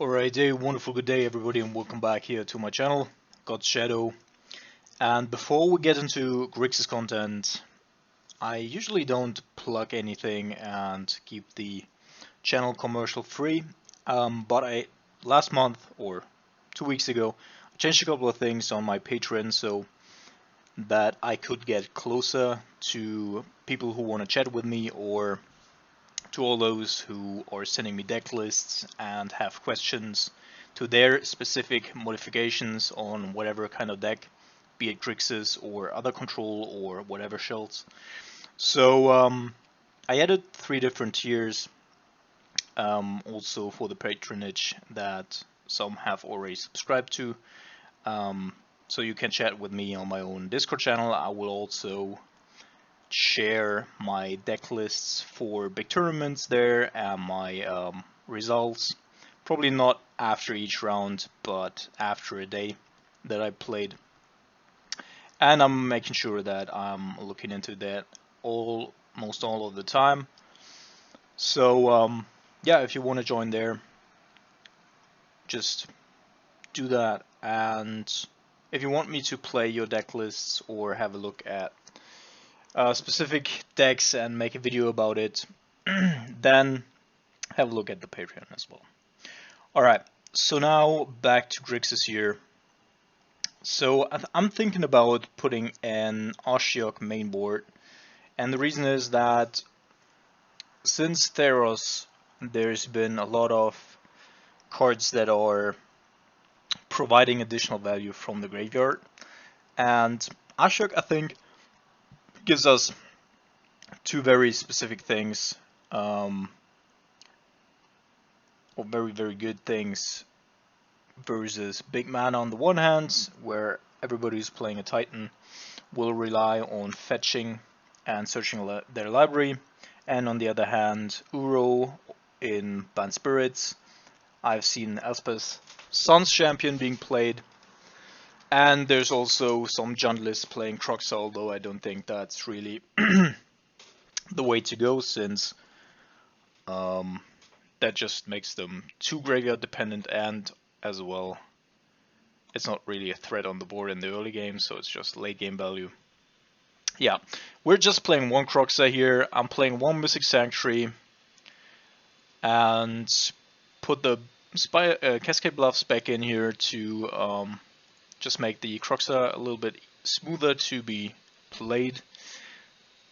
Alright, a wonderful good day everybody and welcome back here to my channel, God's Shadow. And before we get into Grixis content, I usually don't plug anything and keep the channel commercial free, but last month or 2 weeks ago I changed a couple of things on my Patreon so that I could get closer to people who want to chat with me, or to all those who are sending me deck lists and have questions to their specific modifications on whatever kind of deck, be it Grixis or other control or whatever shells. So I added 3 different tiers, also for the patronage that some have already subscribed to. So you can chat with me on my own Discord channel. I will also share my deck lists for big tournaments there and my results. Probably not after each round, but after a day that I played. And I'm making sure that I'm looking into that almost all of the time. So yeah, if you want to join there, just do that. And if you want me to play your deck lists or have a look at specific decks and make a video about it, then have a look at the Patreon as well. Alright, so now back to Grixis here. So I'm thinking about putting an Ashiok mainboard, and the reason is that since Theros, there's been a lot of cards that are providing additional value from the graveyard, and Ashiok, I think, gives us 2 very specific things, or very good things, versus big mana on the one hand, where everybody who's playing a Titan will rely on fetching and searching their library, and on the other hand, Uro in Bant Spirits. I've seen Elspeth's Sun's Champion being played, and there's also some junglers playing Croxa, although I don't think that's really the way to go, since that just makes them too graveyard dependent, and as well, it's not really a threat on the board in the early game, so it's just late game value. Yeah, we're just playing 1 Croxa here. I'm playing 1 Mystic Sanctuary and put the Cascade Bluffs back in here to just make the Croxa a little bit smoother to be played.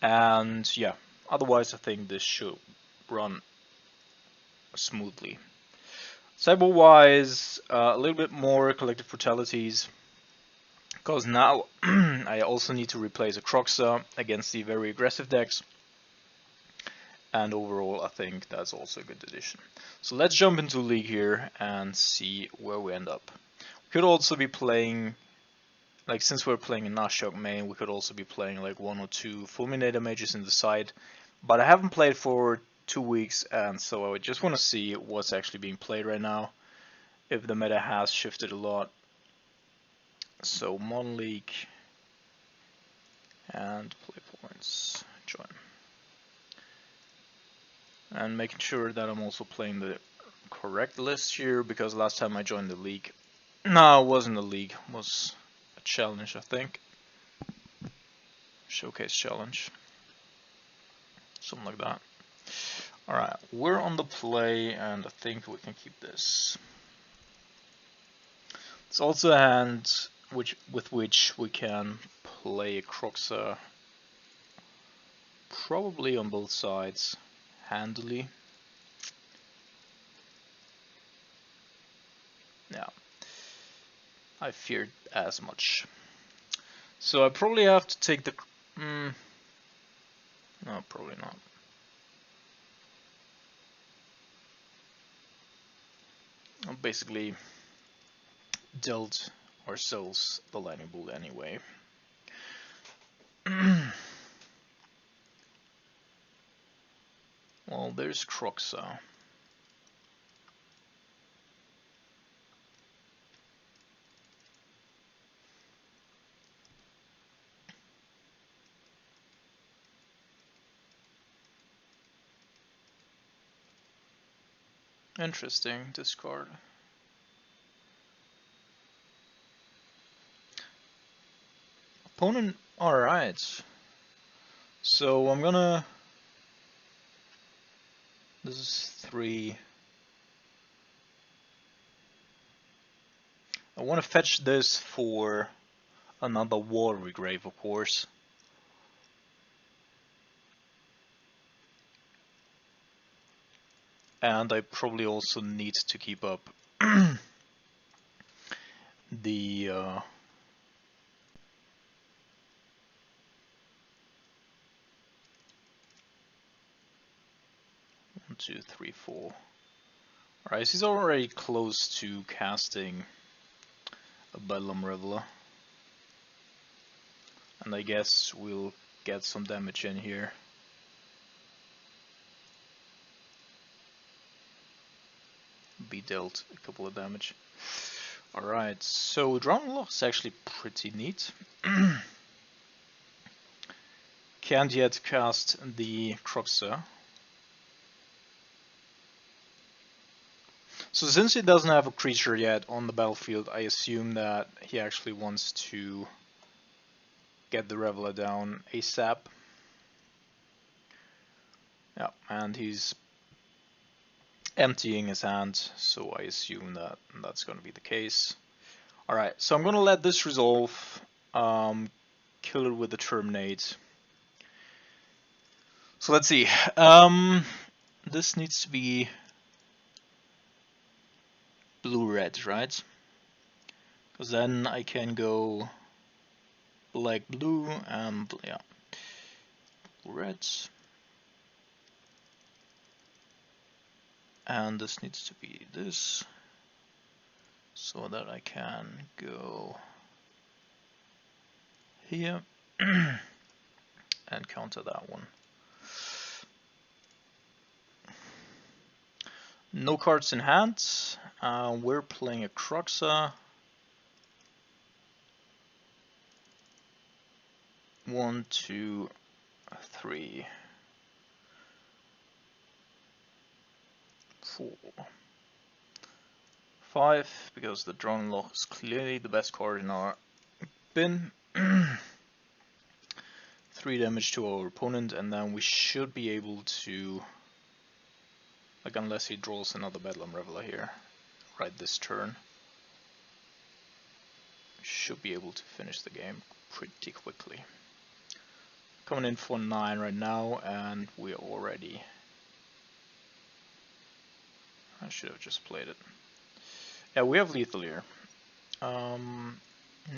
And yeah, otherwise I think this should run smoothly. Cyber wise, a little bit more Collective Brutalities, because now I also need to replace a Croxa against the very aggressive decks, and overall I think that's also a good addition. So let's jump into League here and see where we end up. We could also be playing, like, since we're playing in Ashiok main, we could also be playing like 1 or 2 Fulminator mages in the side, but I haven't played for 2 weeks, and so I just want to see what's actually being played right now, if the meta has shifted a lot. So Modern League and play points, join, and making sure that I'm also playing the correct list here, because last time I joined the league, no, it wasn't a league, it was a challenge, I think, showcase challenge, something like that. Alright, we're on the play, and I think we can keep this. It's also a hand with which we can play a Croxa, probably on both sides, handily. Yeah, I feared as much. So I probably have to take the... no, probably not. I'll basically dealt ourselves the lightning bolt anyway. Well, there's Croxa. Interesting, discard. Opponent, alright. So I'm gonna... This is 3. I want to fetch this for another watery grave, of course. And I probably also need to keep up the 1, 2, 3, 4. Alright, he's already close to casting a Bedlam Reveler. And I guess we'll get some damage in here. Be dealt a couple of damage. Alright, so Drown Lock is actually pretty neat. Can't yet cast the Cruxer. So since he doesn't have a creature yet on the battlefield, I assume that he actually wants to get the Reveler down ASAP. Yeah, and he's emptying his hand, so I assume that that's going to be the case. Alright, so I'm going to let this resolve, kill it with the Terminate. So let's see, this needs to be blue-red, right? Because then I can go black-blue and, yeah, red. And this needs to be this, so that I can go here and counter that one. No cards in hand. We're playing a Cruxer. 1, 2, 3, 4, 5, because the Drone Lock is clearly the best card in our bin. 3 damage to our opponent, and then we should be able to, like, unless he draws another Bedlam Reveler here, right this turn, should be able to finish the game pretty quickly. Coming in for 9 right now, and we're already... I should have just played it. Yeah, we have lethal here.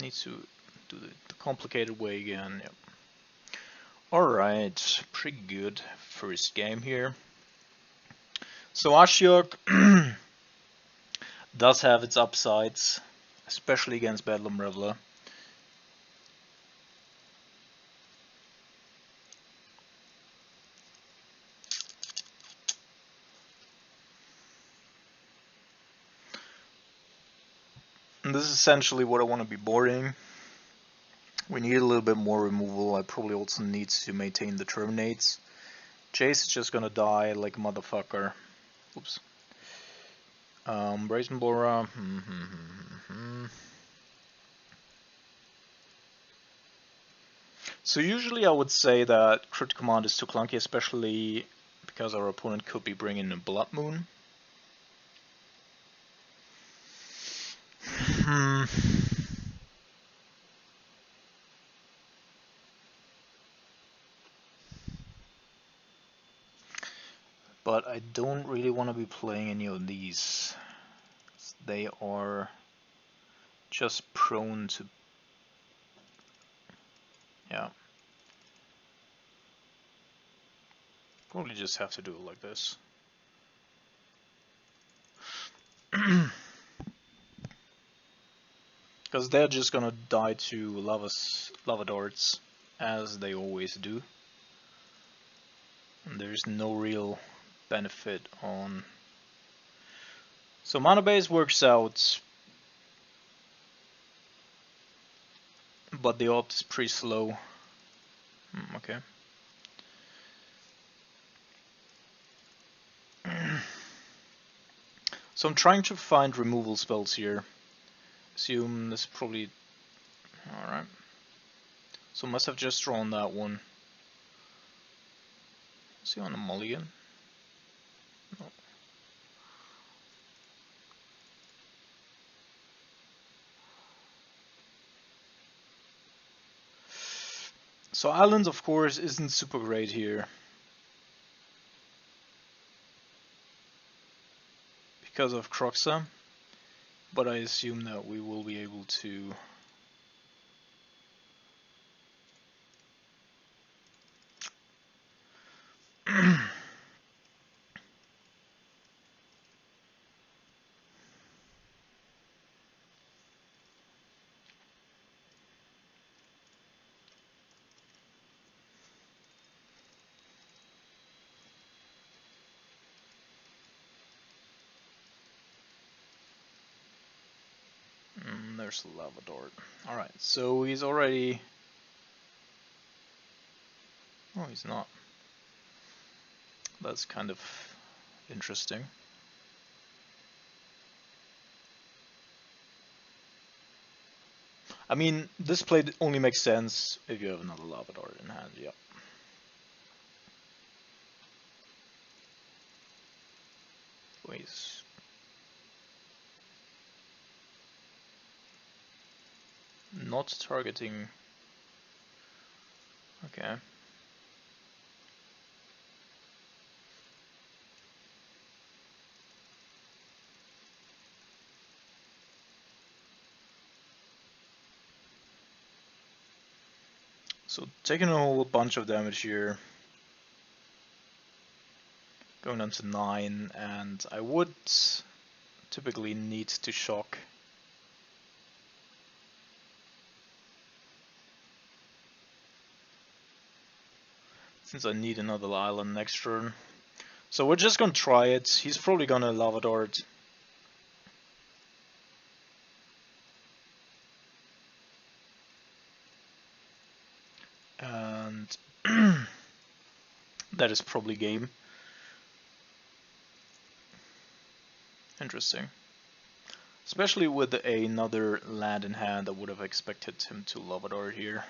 Need to do the complicated way again. Yep. Alright, pretty good first game here. So Ashiok does have its upsides, especially against Bedlam Reveler. And this is essentially what I want to be boarding. We need a little bit more removal. I probably also need to maintain the Terminates. Jace is just gonna die like a motherfucker. Oops. Brazen Bora. So usually I would say that Crit Command is too clunky, especially because our opponent could be bringing a Blood Moon. But I don't really want to be playing any of these. They are just prone to... yeah. Probably just have to do it like this. Because they're just gonna die to lava darts, as they always do. And there's no real benefit on... So mana base works out, but the opt is pretty slow. Okay. So I'm trying to find removal spells here. Assume this is probably... alright. So must have just drawn that one. Is he on a mulligan? No. So islands, of course, isn't super great here. Because of Croxa. But I assume that we will be able to... there's the lava dart. Alright, so he's already... Oh, he's not. That's kind of interesting. I mean, this play only makes sense if you have another lava dart in hand, yeah. Wait. Not targeting... Okay. So taking a whole bunch of damage here. Going down to 9, and I would typically need to shock. Since I need another island next turn. So we're just gonna try it. He's probably gonna lava dart. And that is probably game. Interesting. Especially with another land in hand, I would have expected him to lava dart here.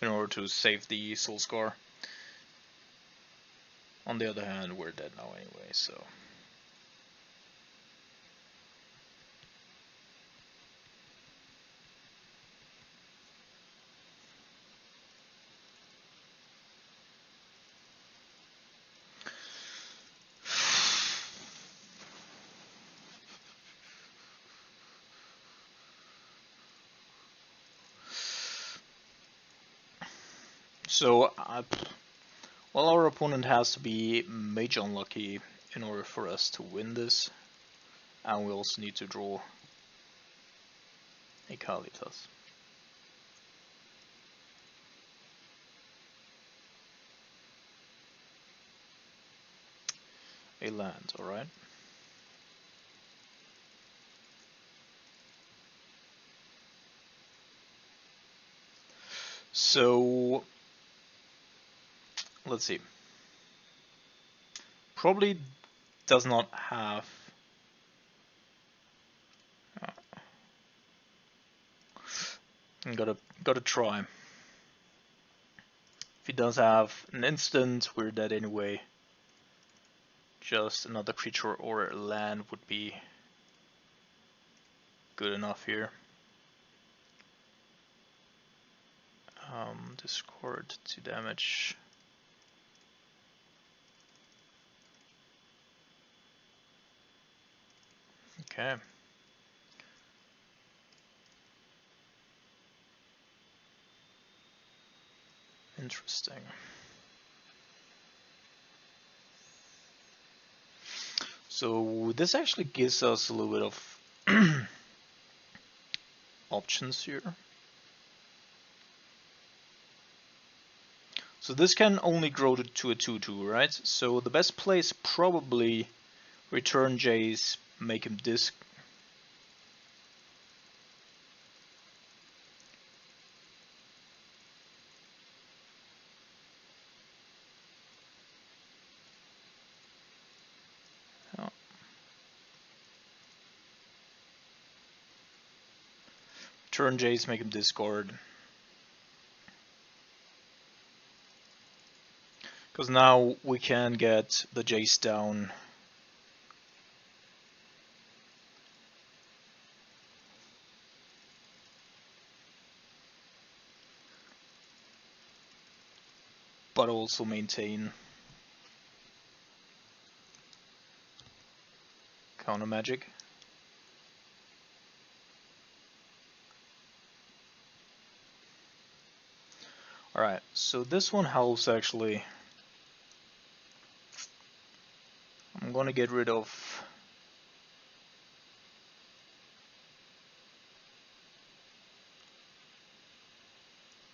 In order to save the soul scar. On the other hand, we're dead now anyway, so... So, well, our opponent has to be mage unlucky in order for us to win this, and we also need to draw a Kalitas. A land, alright. So, let's see. Probably does not have... Gotta try. If he does have an instant, we're dead anyway. Just another creature or land would be good enough here. Discord 2 damage. Okay. Interesting. So this actually gives us a little bit of options here. So this can only grow to a 2/2, right? So the best play is probably return Jace, make him disc. Turn Jace, make him discard. Because now we can get the Jace down. But also maintain counter magic. Alright, so this one helps actually. I'm gonna get rid of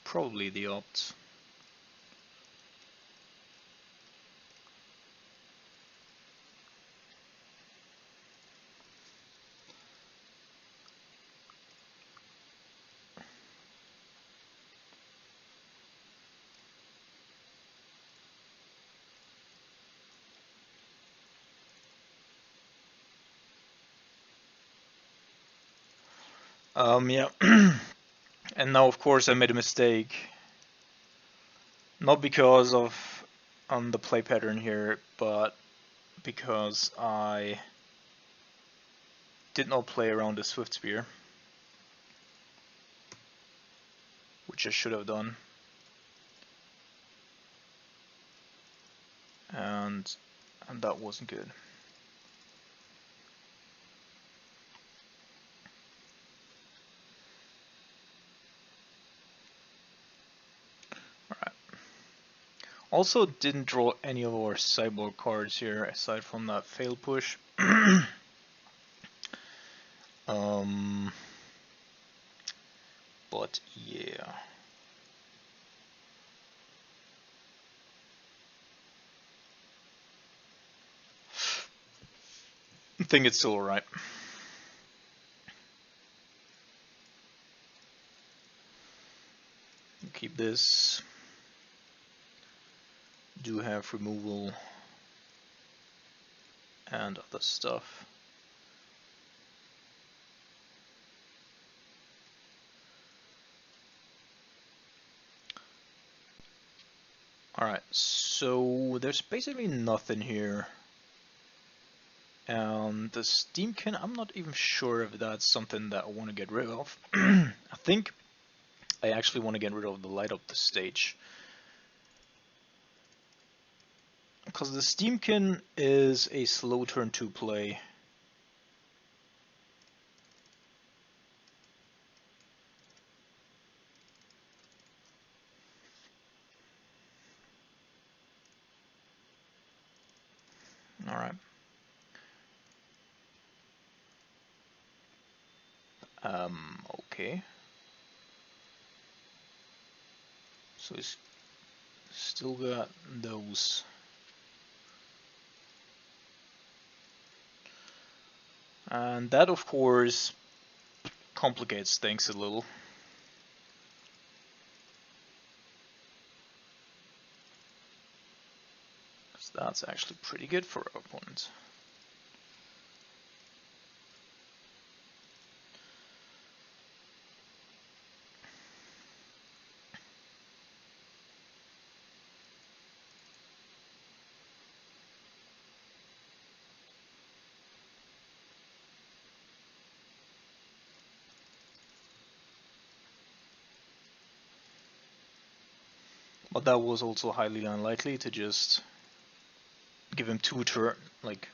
probably the opts. Yeah. And now of course I made a mistake. Not because of the play pattern here, but because I did not play around the Swift Spear, which I should have done. And that wasn't good. Alright. Also didn't draw any of our cyborg cards here aside from that fail push. But yeah. I think it's still alright. Keep this. Do have removal and other stuff. Alright, so there's basically nothing here. And the Steamkin, I'm not even sure if that's something that I want to get rid of. I think I actually want to get rid of the light up the stage. Because the Steamkin is a slow turn 2 play. Alright. Okay. So he's still got those. And that of course complicates things a little. That's actually pretty good for our opponents. But that was also highly unlikely to just give him 2 turn, like.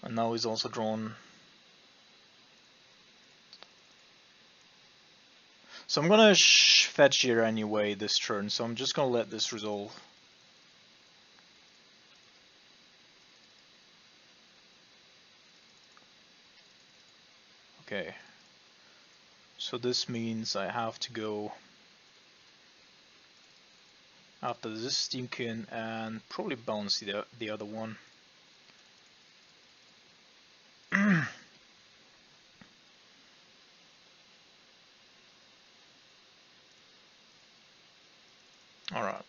And now he's also drawn. So I'm gonna fetch here anyway this turn, so I'm just gonna let this resolve. Okay. So this means I have to go after this Steamkin and probably bounce the other one. Alright.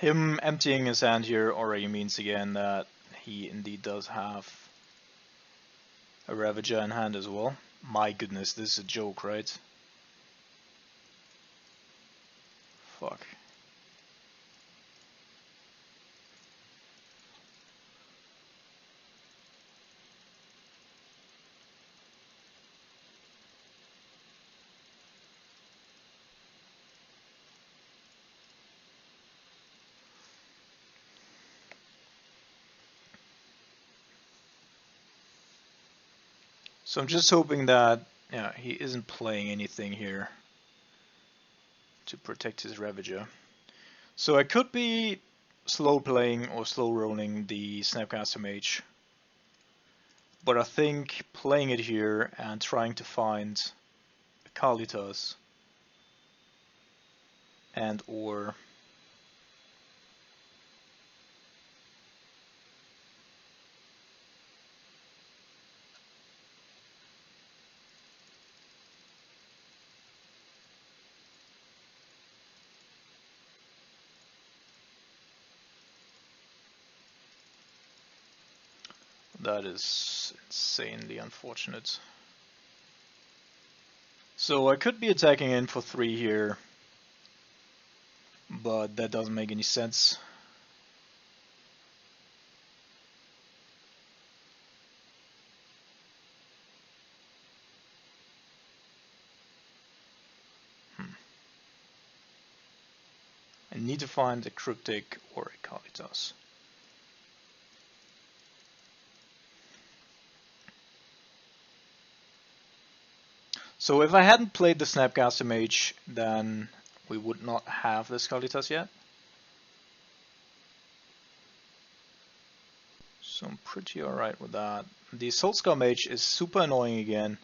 Him emptying his hand here already means again that he indeed does have a Ravager in hand as well. My goodness, this is a joke, right? Fuck. So I'm just hoping that he isn't playing anything here to protect his Ravager. So I could be slow playing or slow rolling the Snapcaster Mage, but I think playing it here and trying to find a Kalitas and or that is insanely unfortunate. So I could be attacking in for 3 here, but that doesn't make any sense. I need to find a Cryptic or a Kalitas. So if I hadn't played the Snapcaster Mage, then we would not have this Kalitas yet. So I'm pretty alright with that. The Soulscar Mage is super annoying again.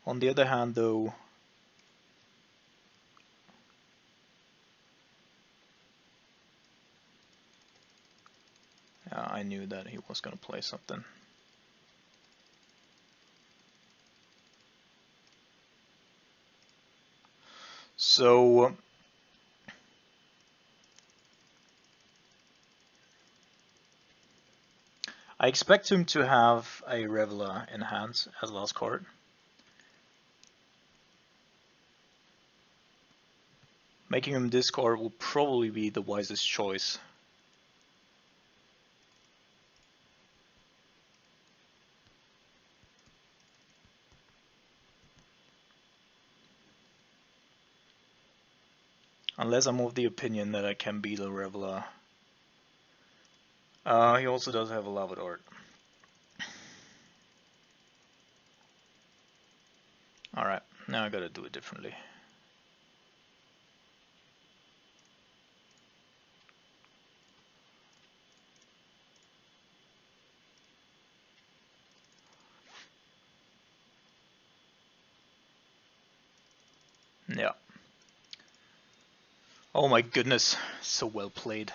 On the other hand though, I knew that he was gonna play something. So I expect him to have a Reveler in hand as last card. Making him discard will probably be the wisest choice. Unless I'm of the opinion that I can beat a Reveler. He also does have a Lavadart. Alright, now I gotta do it differently. Yeah. Oh my goodness, so well played.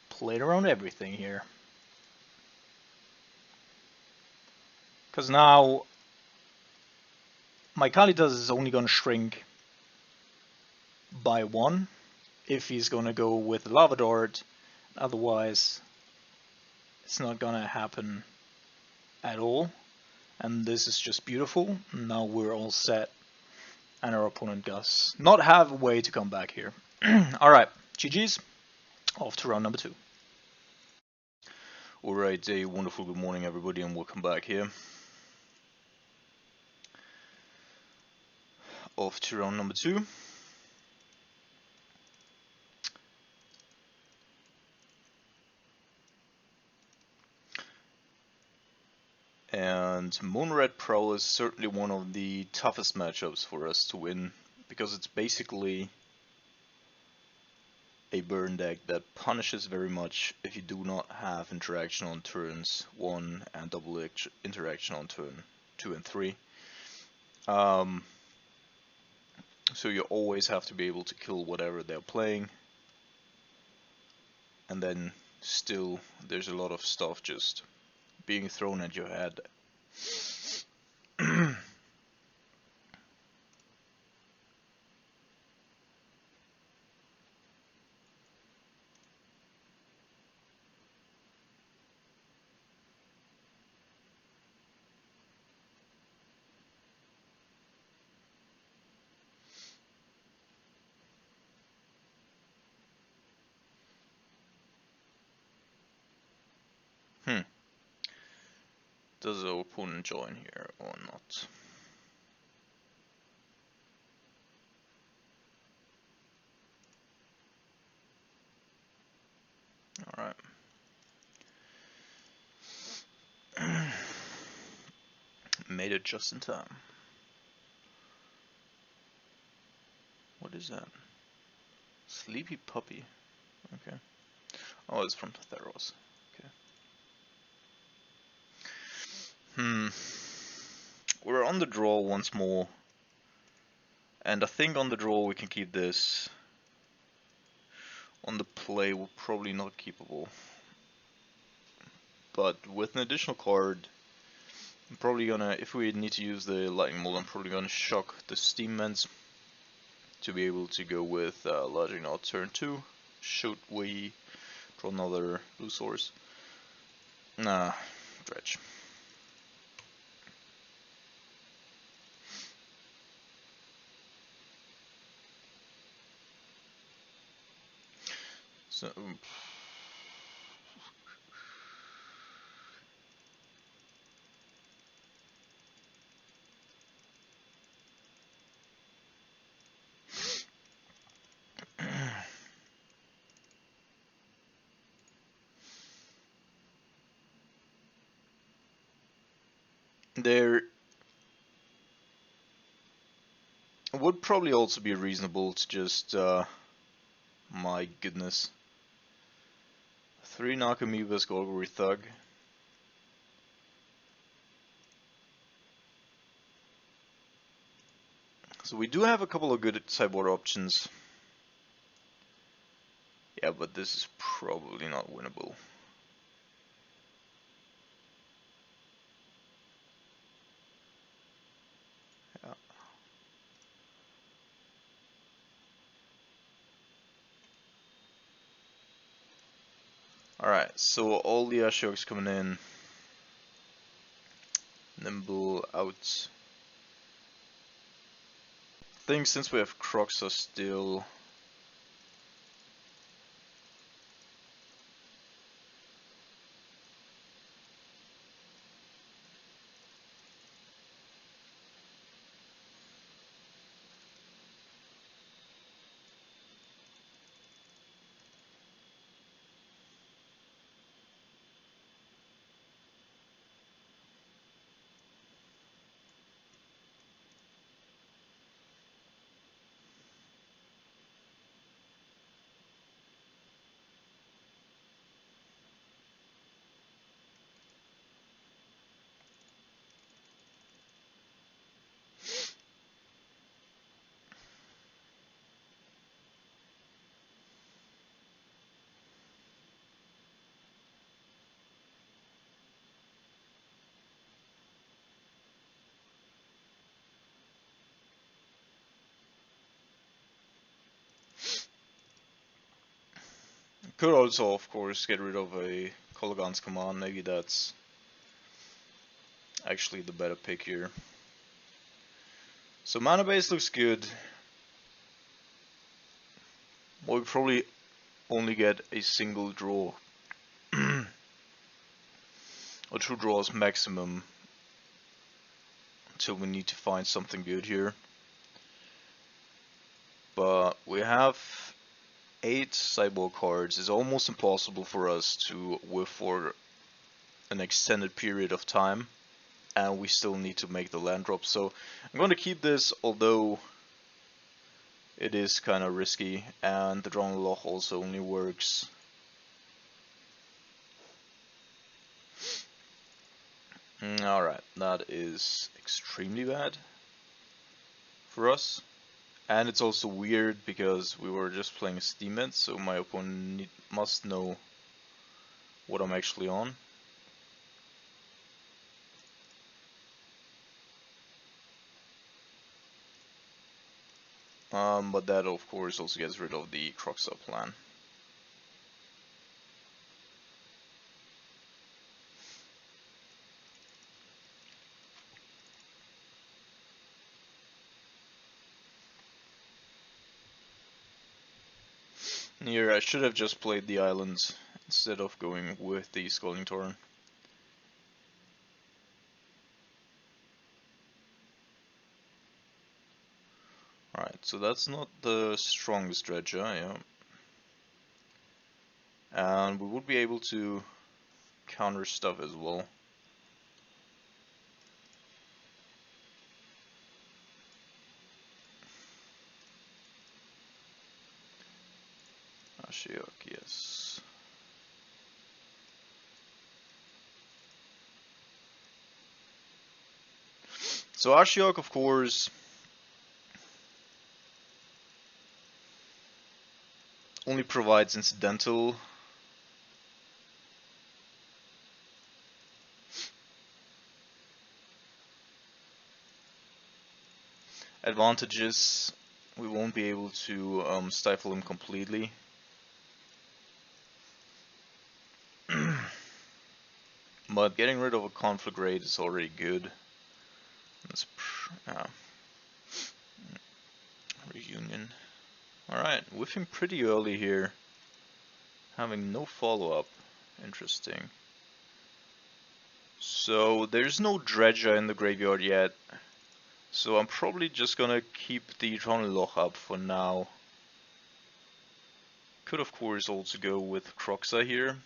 Played around everything here. Because now my Kalitas is only gonna shrink by 1 if he's gonna go with Lava Dart. Otherwise, it's not gonna happen at all. And this is just beautiful. Now we're all set. And our opponent does not have a way to come back here. Alright, GG's. Off to round number 2. Alright, a wonderful good morning everybody and welcome back here. Off to round number 2. And Moon Red Prowess is certainly one of the toughest matchups for us to win, because it's basically a burn deck that punishes very much if you do not have interaction on turns 1 and double interaction on turn 2 and 3. So you always have to be able to kill whatever they're playing, and then still there's a lot of stuff just being thrown at your head. Does the opponent join here or not? Alright. Made it just in time. What is that? Sleepy puppy. Okay. Oh, it's from Theros. Okay. We're on the draw once more. And I think on the draw we can keep this. On the play we're probably not keepable. But with an additional card, I'm probably gonna, if we need to use the lightning bolt, I'm probably gonna shock the steam vents to be able to go with Logic Knot turn 2. Should we draw another blue source? Nah, Dredge. So there would probably also be reasonable to just, my goodness, 3 Nakamibas Golgari Thug. So we do have a couple of good sideboard options. Yeah, but this is probably not winnable. Yeah. Alright, so all the Ashioks coming in. Nimble out. I think since we have Croxa still. Could also, of course, get rid of a Kolaghan's Command. Maybe that's actually the better pick here. So mana base looks good. We'll probably only get a single draw. Or 2 draws maximum. Until we need to find something good here. But we have 8 sideboard cards. It's almost impossible for us to whiff for an extended period of time. And we still need to make the land drop. So I'm going to keep this, although it is kind of risky. And the Drawn Loch also only works. Alright, that is extremely bad for us. And it's also weird because we were just playing Steam Vent, so my opponent must know what I'm actually on. But that of course also gets rid of the Croxa plan. Here I should have just played the islands instead of going with the Scalding Torrent. So that's not the strongest Dredger, yeah. And we would be able to counter stuff as well. Ashiok, yes. So Ashiok, of course, only provides incidental advantages. We won't be able to stifle him completely. But getting rid of a conflict rate is already good. That's reunion. Alright, whiffing pretty early here. Having no follow-up. Interesting. So there's no Dredger in the graveyard yet. So I'm probably just gonna keep the Eternal Loch up for now. Could of course also go with Croxa here.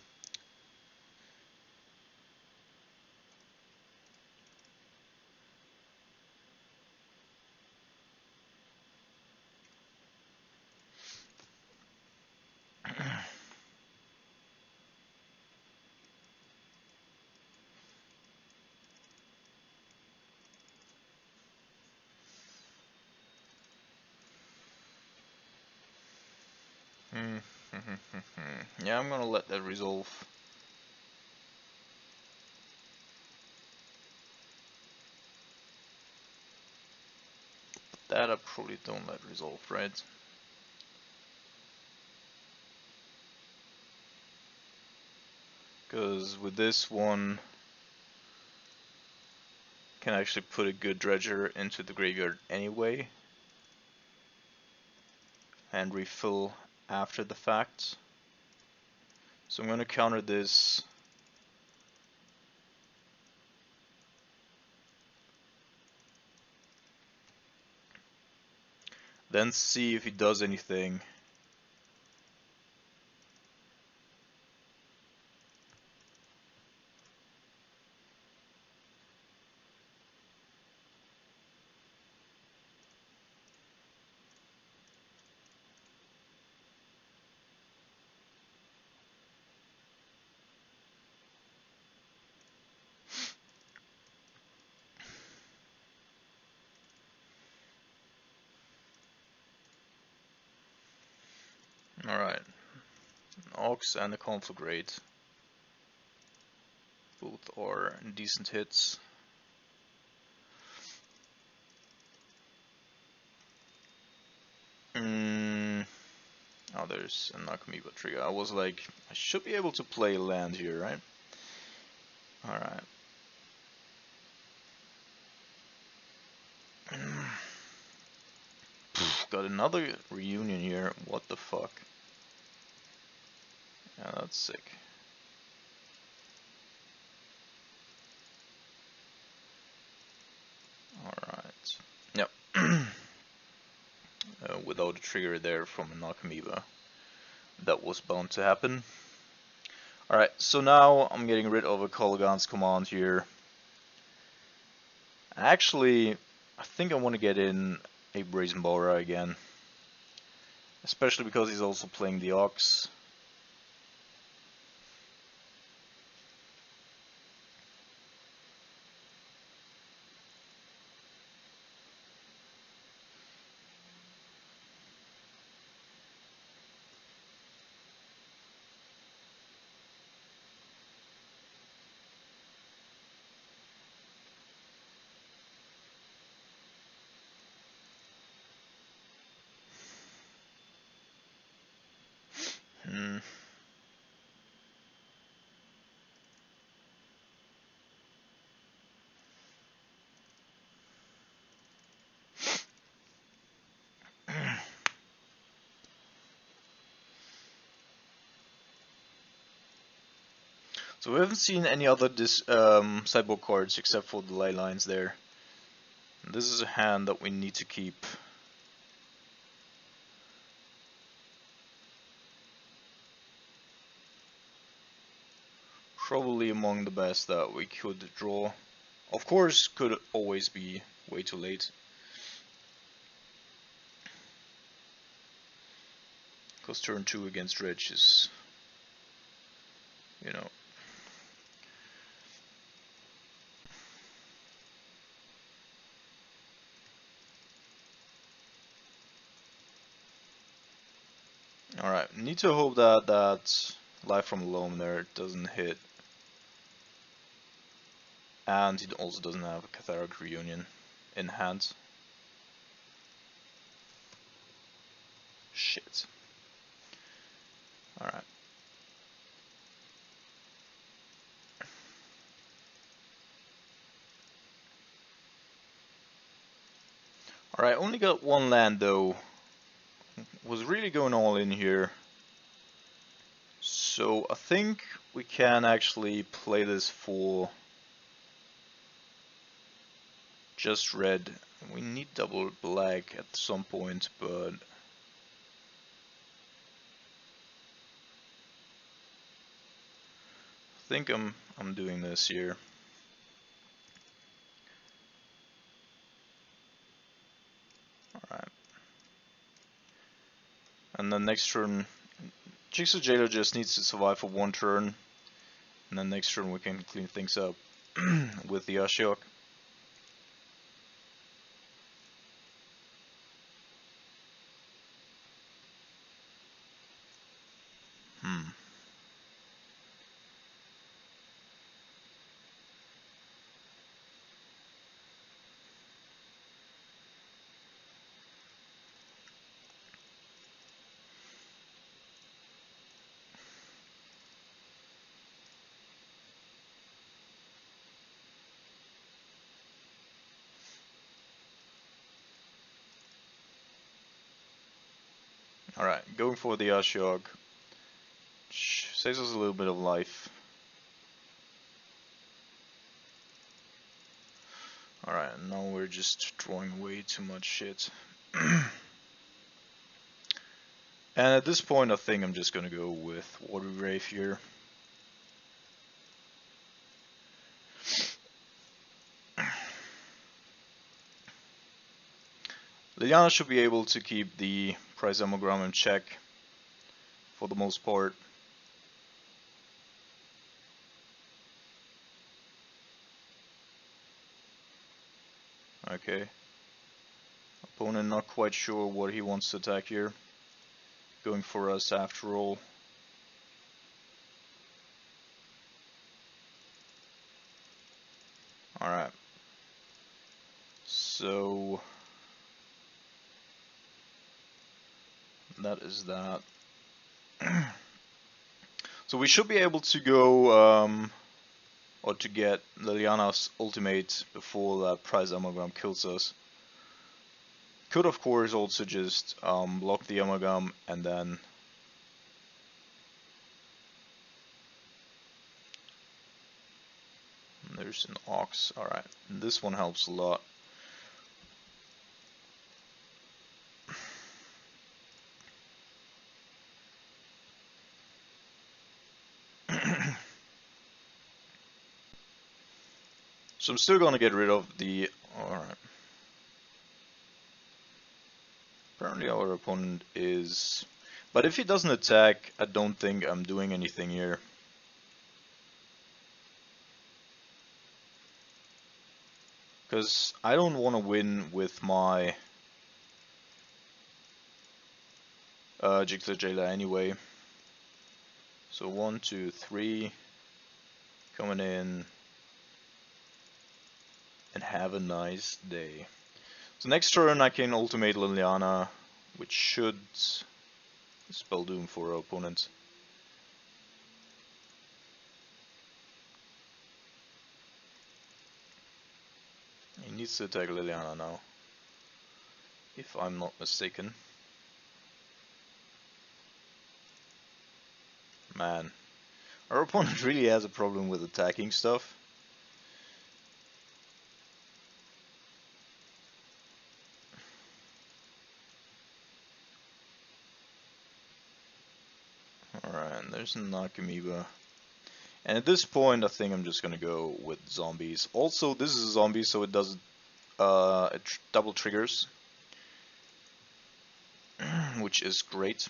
Yeah, I'm gonna let that resolve. That I probably don't let resolve, right? Because with this one, can actually put a good Dredger into the graveyard anyway. And refill after the fact. So I'm gonna counter this. Then see if he does anything. Alright. Ox and a conflagrate. Both are decent hits. Oh, there's a Nakamiba trigger. I was like, I should be able to play land here, right? Alright. Got another reunion here. What the fuck? Yeah, that's sick. Alright. Yep. Without a trigger there from a Nakamiba. That was bound to happen. Alright, so now I'm getting rid of a Kolaghan's command here. Actually, I think I want to get in a Brazen Borer again. Especially because he's also playing the Ox. So we haven't seen any other sideboard cards except for the ley lines there. And this is a hand that we need to keep. probably among the best that we could draw. Of course, could always be way too late. Because turn 2 against Dredge is, you know. Alright, need to hope that that Life from Loam there doesn't hit. And he also doesn't have a Catharic Reunion in hand. Shit. Alright. Alright, only got one land though. Was really going all in here. So I think we can actually play this for just red. We need double black at some point, but I think I'm doing this here. Alright. And then next turn, Jigsaw Jailer just needs to survive for one turn. And then next turn we can clean things up with the Ashiok. Alright, going for the Ashiok. Saves us a little bit of life. Alright, now we're just drawing way too much shit. And at this point I think I'm just gonna go with Water Grave here. Liliana should be able to keep the price amogram in check for the most part. Okay. Opponent not quite sure what he wants to attack here. Going for us after all. Alright. So that is that. So we should be able to go or to get Liliana's ultimate before that prize amalgam kills us. Could of course also just block the amalgam and then there's an ox. Alright, this one helps a lot. So I'm still gonna get rid of the... Alright. Apparently our opponent is... But if he doesn't attack, I don't think I'm doing anything here. Because I don't want to win with my Jigsaw Jailer anyway. So 1, 2, 3, coming in, and have a nice day. So next turn I can ultimate Liliana, which should spell doom for our opponent. He needs to attack Liliana now, if I'm not mistaken. Man, our opponent really has a problem with attacking stuff. Alright, there's a Nakamiba. And at this point, I think I'm just gonna go with zombies. Also, this is a zombie, so it does double triggers, which is great.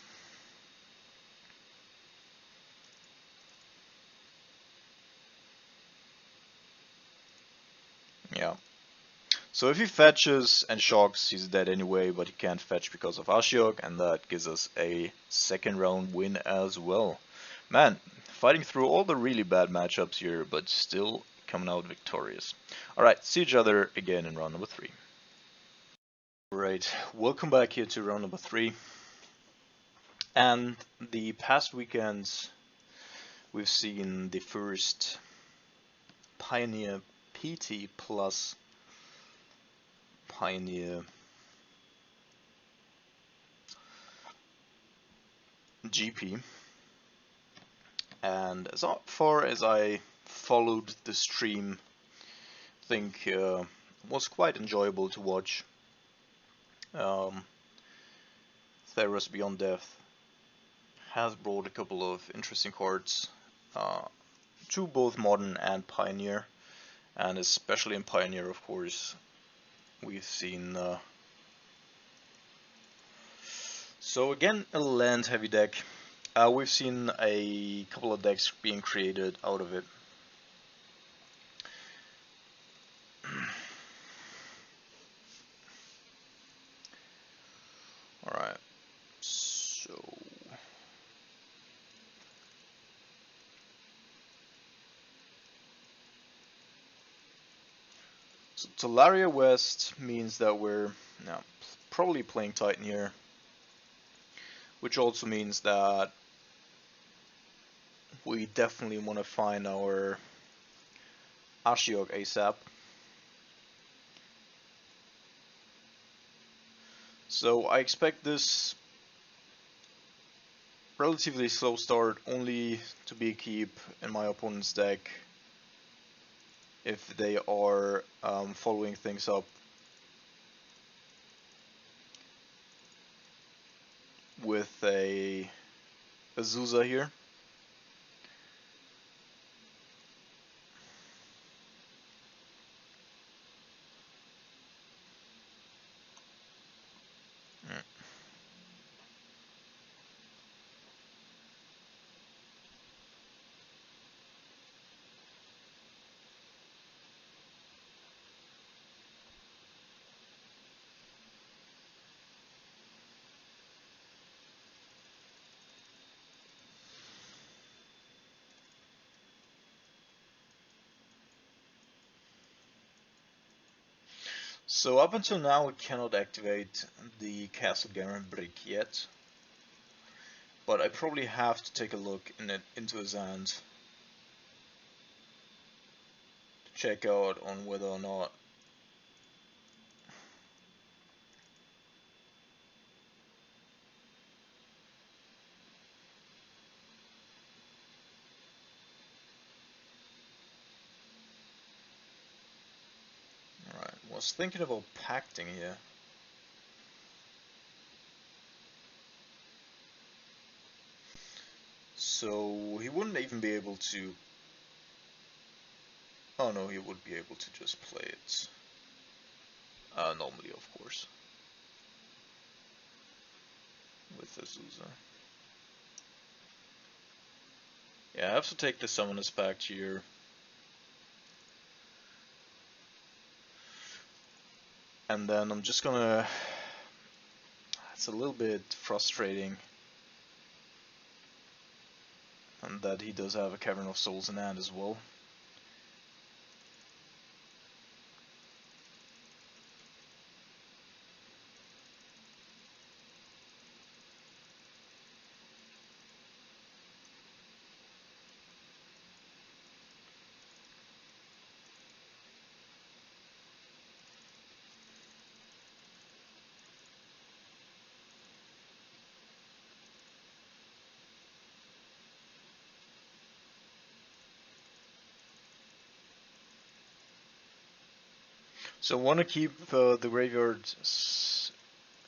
Yeah. So if he fetches and shocks, he's dead anyway, but he can't fetch because of Ashiok, and that gives us a second round win as well. Man, fighting through all the really bad matchups here, but still coming out victorious. Alright, see each other again in round number 3. Alright, welcome back here to round number 3. And the past weekends, we've seen the first Pioneer PT plus Pioneer GP, and as far as I followed the stream, I think was quite enjoyable to watch. Theros Beyond Death has brought a couple of interesting cards to both Modern and Pioneer, and especially in Pioneer, of course, we've seen so again, a land heavy deck. We've seen a couple of decks being created out of it. Alright, so Talaria West means that we're now probably playing Titan here, which also means that we definitely want to find our Ashiok ASAP. So I expect this relatively slow start only to be a keep in my opponent's deck if they are following things up with a Azusa here. So up until now we cannot activate the Castle Garen brick yet, but I probably have to take a look into his hand to check out on whether or not Alright, was thinking about pacting here. So he wouldn't even be able to. Oh no, he would be able to just play it normally, of course, with Azusa. Yeah, I have to take the Summoner's Pact here. And then I'm just gonna. It's a little bit frustrating, and that he does have a Cavern of Souls in hand as well. So I want to keep the graveyard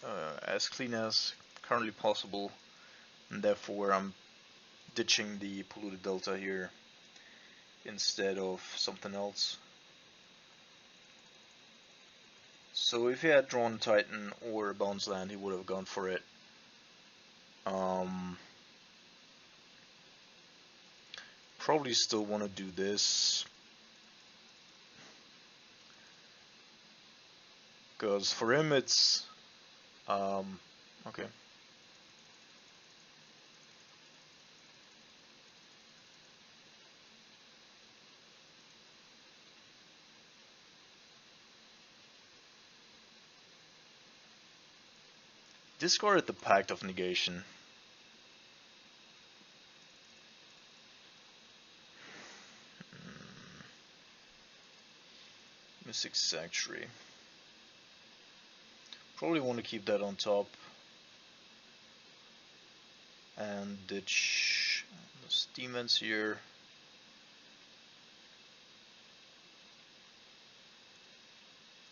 as clean as currently possible, and therefore I'm ditching the polluted delta here instead of something else. So if he had drawn Titan or a bounce land, he would have gone for it. Probably still want to do this, because for him it's okay. Discard the Pact of Negation. Mystic Sanctuary. Probably want to keep that on top. And ditch the demons here.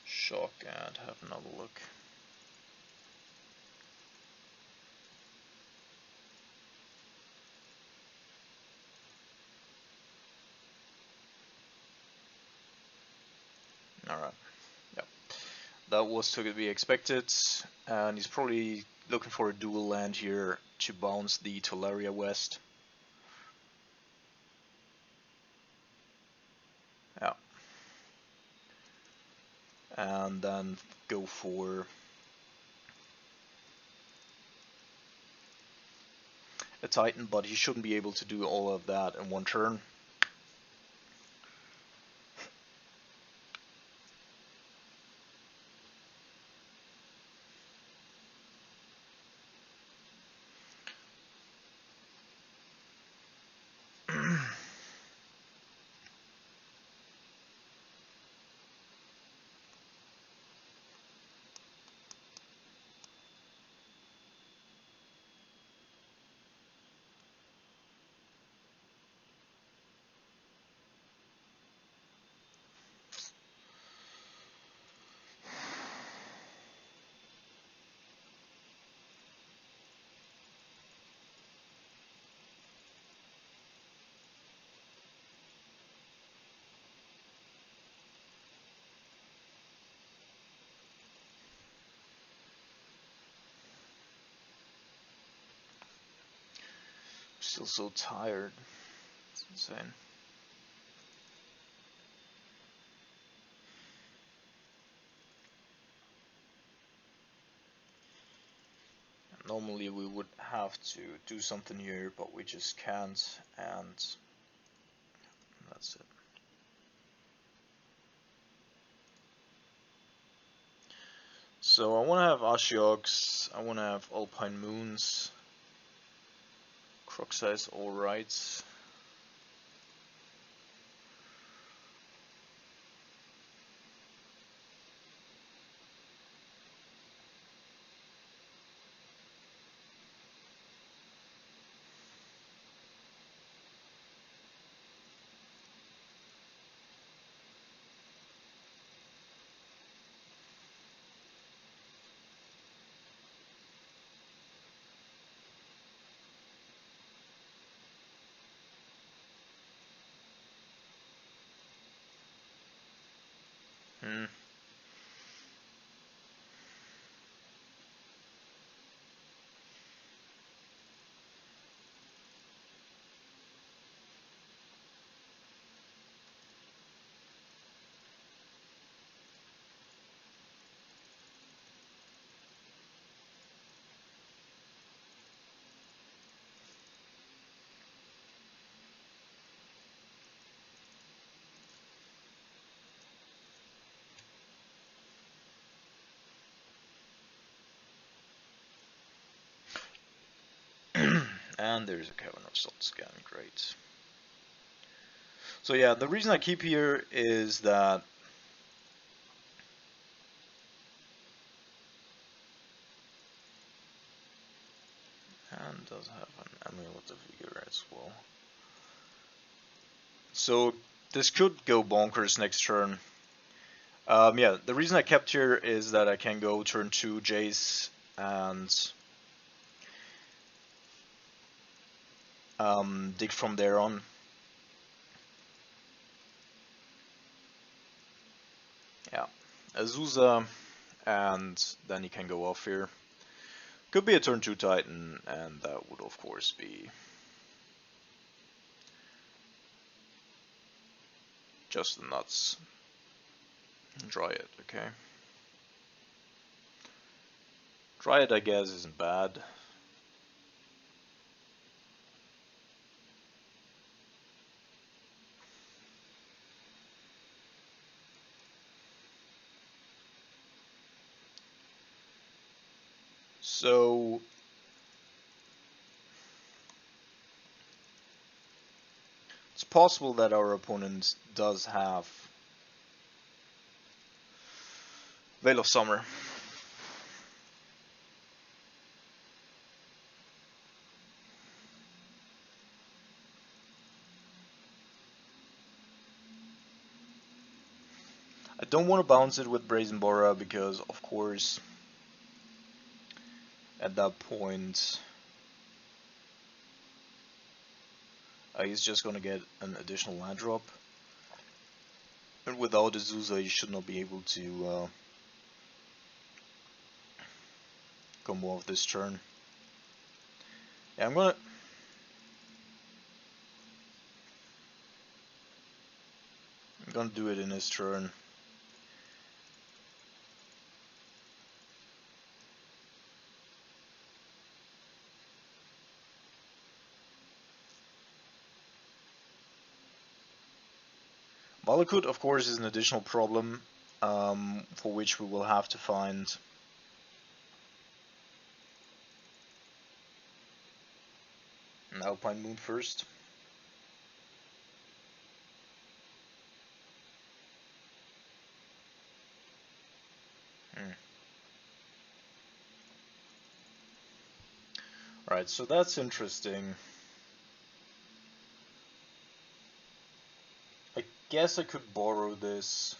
Shock and have another look. Alright. Yep. That was to be expected. And he's probably looking for a dual land here to bounce the Tolaria West. Yeah. And then go for a Titan, but he shouldn't be able to do all of that in one turn. Still so tired. It's insane. Normally we would have to do something here, but we just can't, and that's it. So I want to have Ashioks, I want to have Alpine Moons, Grixis, alright. And there's a Cavern of Salt Scan, great. So yeah, the reason I keep here is that and does have an Amulet of Vigor as well. So this could go bonkers next turn. Yeah, the reason I kept here is that I can go turn 2 Jace and dig from there on. Azusa, and then he can go off here. Could be a turn 2 Titan, and that would of course be just nuts. Dryad, okay. Dryad, I guess, isn't bad. So it's possible that our opponent does have Veil of Summer. I don't want to bounce it with Brazen Bora because, of course, at that point, he's just going to get an additional land drop. And without Azusa, he should not be able to combo off this turn. Yeah, I'm gonna do it in his turn. Malakut, of course, is an additional problem for which we will have to find an Alpine Moon first. Alright, so that's interesting. I guess I could borrow this.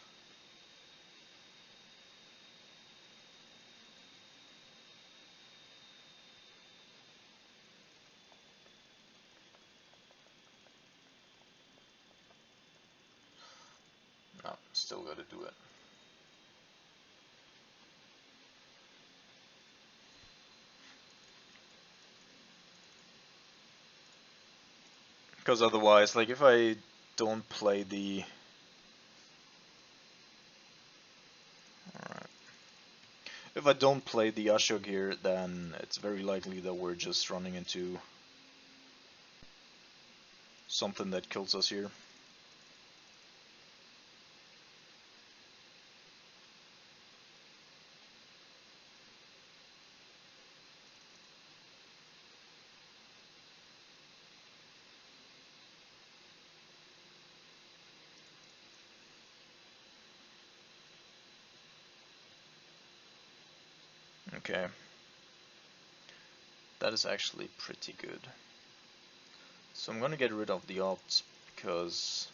No, still gotta do it. Because otherwise, like, if I don't play the... Alright. If I don't play the Ashiok here, then it's very likely that we're just running into something that kills us here. Okay. That is actually pretty good. So I'm gonna get rid of the opt because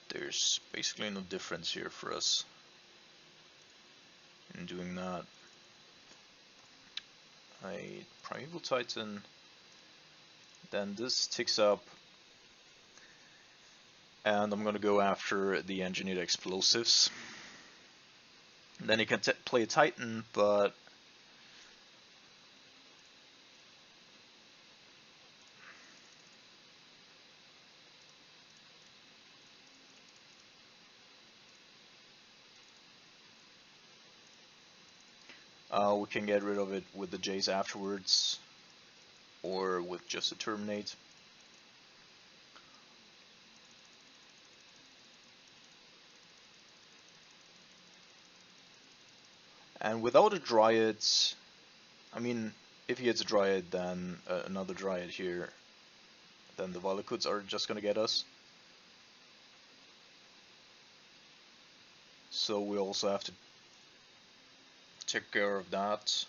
there's basically no difference here for us in doing that. A Primeval Titan, then this ticks up, and I'm gonna go after the engineered explosives. Then he can play a Titan, but we can get rid of it with the Jace afterwards, or with just a Terminate. And without a Dryad, I mean, if he hits a Dryad, then another Dryad here, then the Valakuts are just gonna get us. So we also have to take care of that.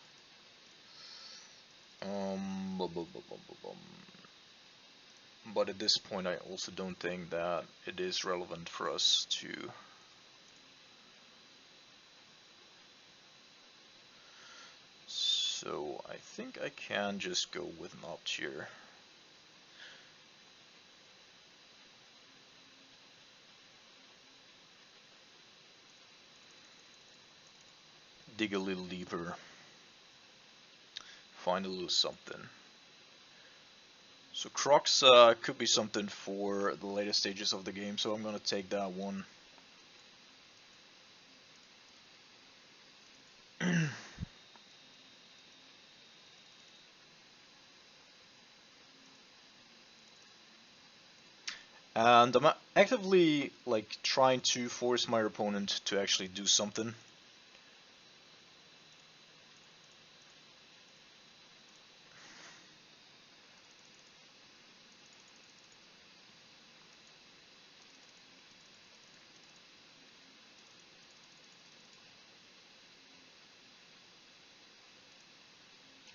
But at this point I also don't think that it is relevant for us to so I think I can just go with an opt here. dig a little deeper, find a little something. So Crocs could be something for the later stages of the game, so I'm gonna take that one. And I'm actively like trying to force my opponent to actually do something.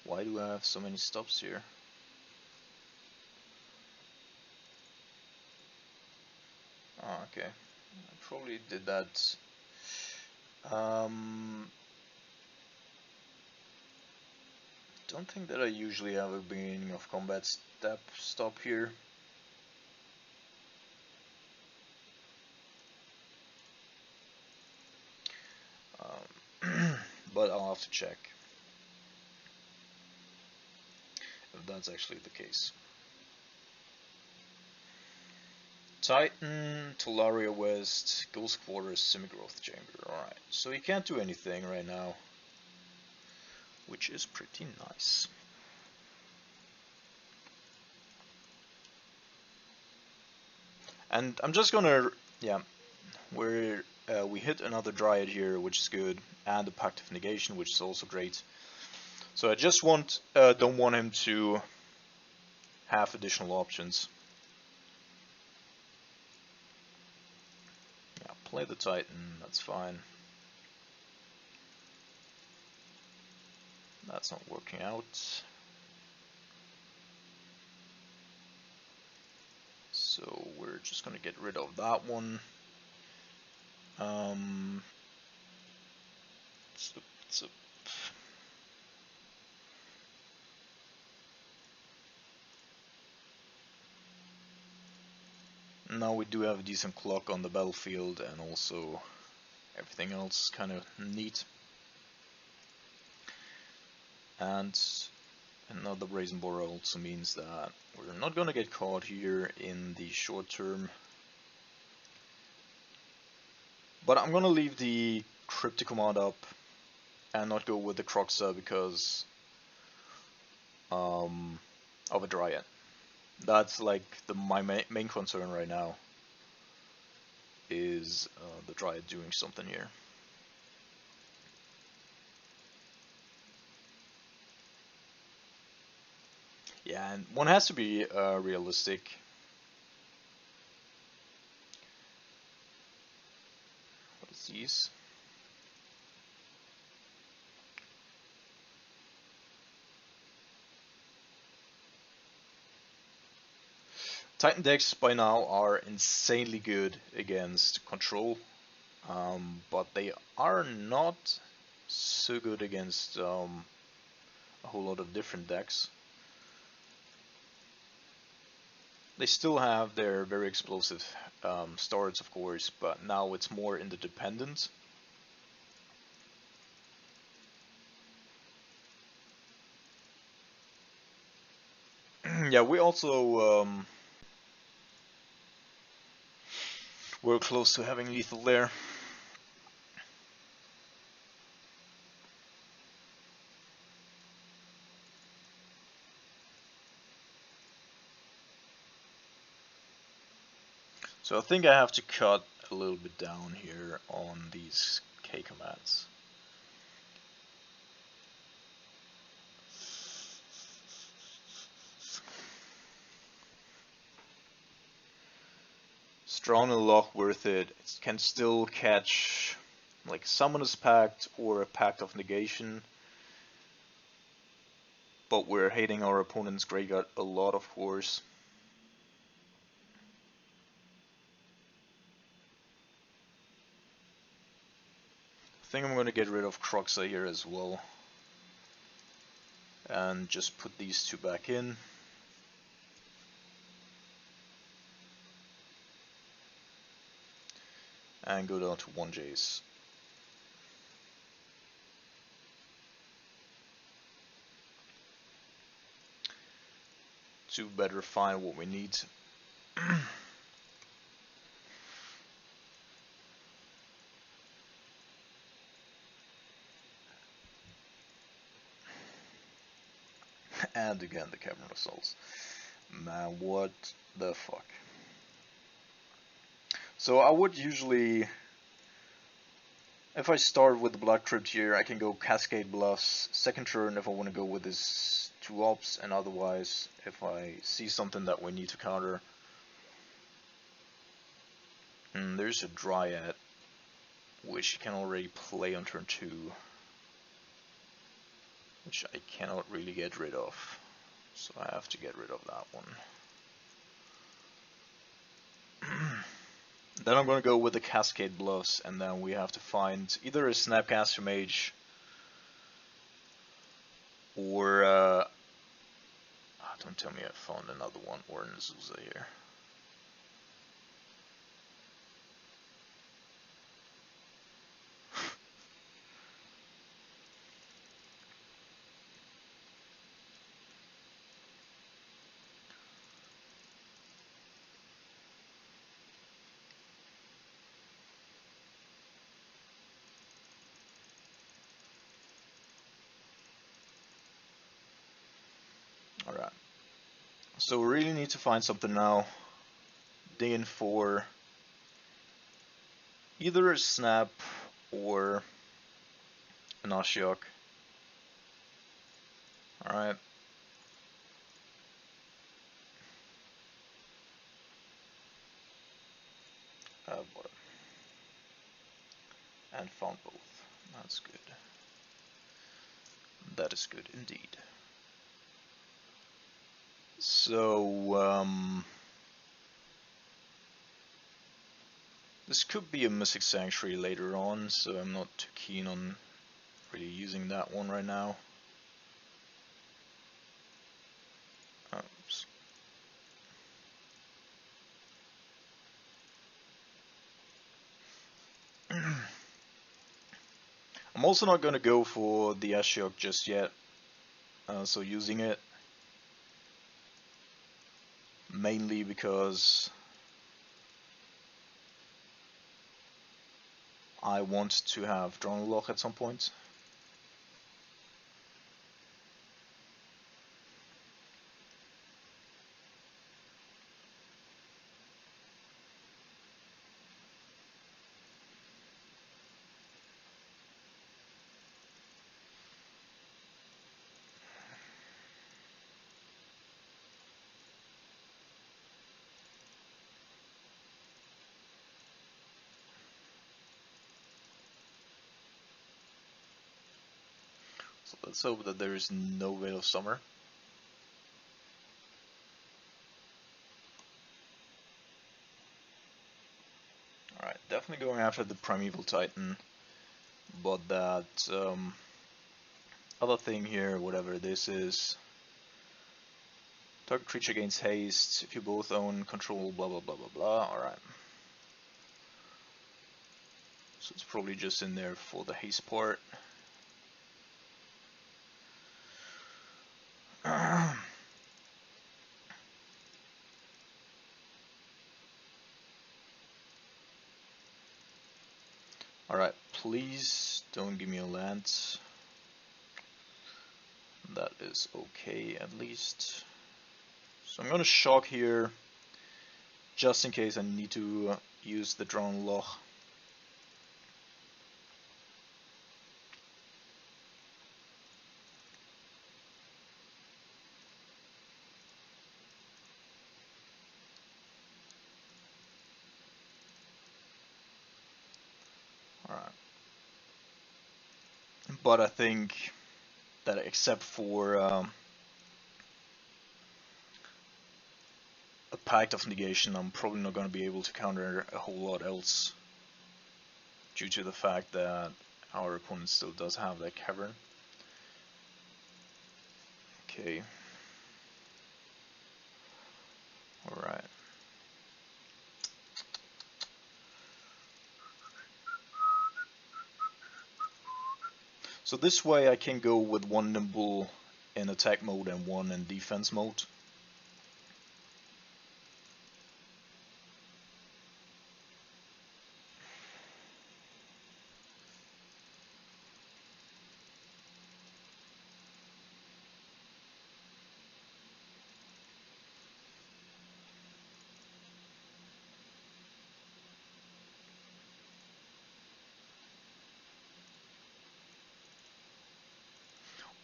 Why do I have so many stops here? Oh, okay. I probably did that. Don't think that I usually have a beginning of combat stop here. But I'll have to check if that's actually the case. Titan, Talaria West, Ghost Quarters, Semi-Growth Chamber. Alright, so he can't do anything right now, which is pretty nice. And I'm just gonna, yeah, we hit another Dryad here, which is good, and a Pact of Negation, which is also great. So I just don't want him to have additional options. Yeah, play the Titan, that's fine. That's not working out. So we're just gonna get rid of that one. Now we do have a decent clock on the battlefield, and also everything else is kind of neat. And another Brazen Boar also means that we're not gonna get caught here in the short term. But I'm gonna leave the Cryptic Command up and not go with the Croxa because of a Dryad. That's like my main concern right now, is the Dryad doing something here. Yeah, and one has to be realistic. What is these? Titan decks by now are insanely good against control, but they are not so good against a whole lot of different decks. They still have their very explosive starts, of course, but now it's more interdependent. Yeah, we also we're close to having lethal there. So I think I have to cut a little bit down here on these K commands. Strong and Lock worth it. It can still catch like Summoner's Pact or a Pact of Negation. But we're hating our opponent's graveyard a lot, of course. I think I'm going to get rid of Croxa here as well. And just put these two back in. And go down to 1 Jace. to better find what we need. And again, the cavern of souls. Man, what the fuck? So I would usually, if I start with the Black Crypt here, I can go Cascade Bluffs second turn if I want to go with this 2 ops, and otherwise if I see something that we need to counter. There's a Dryad, which you can already play on turn 2, which I cannot really get rid of, so I have to get rid of that one. Then I'm going to go with the Cascade Bluffs, and then we have to find either a Snapcaster Mage or don't tell me I found another one, or an Azusa here. Alright, so we really need to find something now. Digging for either a Snap or an Ashiok. Alright. Bottom. And found both. That's good. That is good indeed. So, this could be a Mystic Sanctuary later on, so I'm not too keen on really using that one right now. Oops. I'm also not going to go for the Ashiok just yet, so using it mainly because I want to have Drone Lock at some point. So let's hope that there is no Veil of Summer. Alright, definitely going after the Primeval Titan, but that other thing here, whatever this is, target creature gains haste if you both own control, blah blah blah blah blah. Alright. So it's probably just in there for the haste part. Alright, please don't give me a land. That is okay at least. So I'm gonna shock here just in case I need to use the Drone Loch. Alright. But I think that except for a Pact of Negation, I'm probably not going to be able to counter a whole lot else, due to the fact that our opponent still does have that cavern. Okay. Alright. So this way I can go with one Nimble in attack mode and one in defense mode.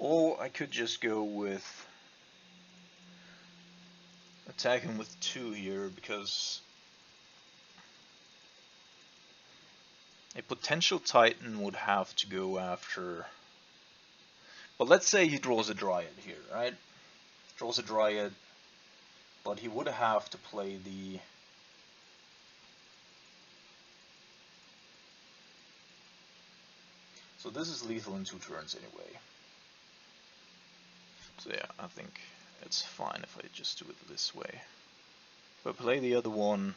Or I could just go with attacking with 2 here, because a potential Titan would have to go after... But let's say he draws a Dryad here, right? Draws a Dryad, but he would have to play the... So this is lethal in 2 turns anyway. So yeah, I think it's fine if I just do it this way. If I play the other one...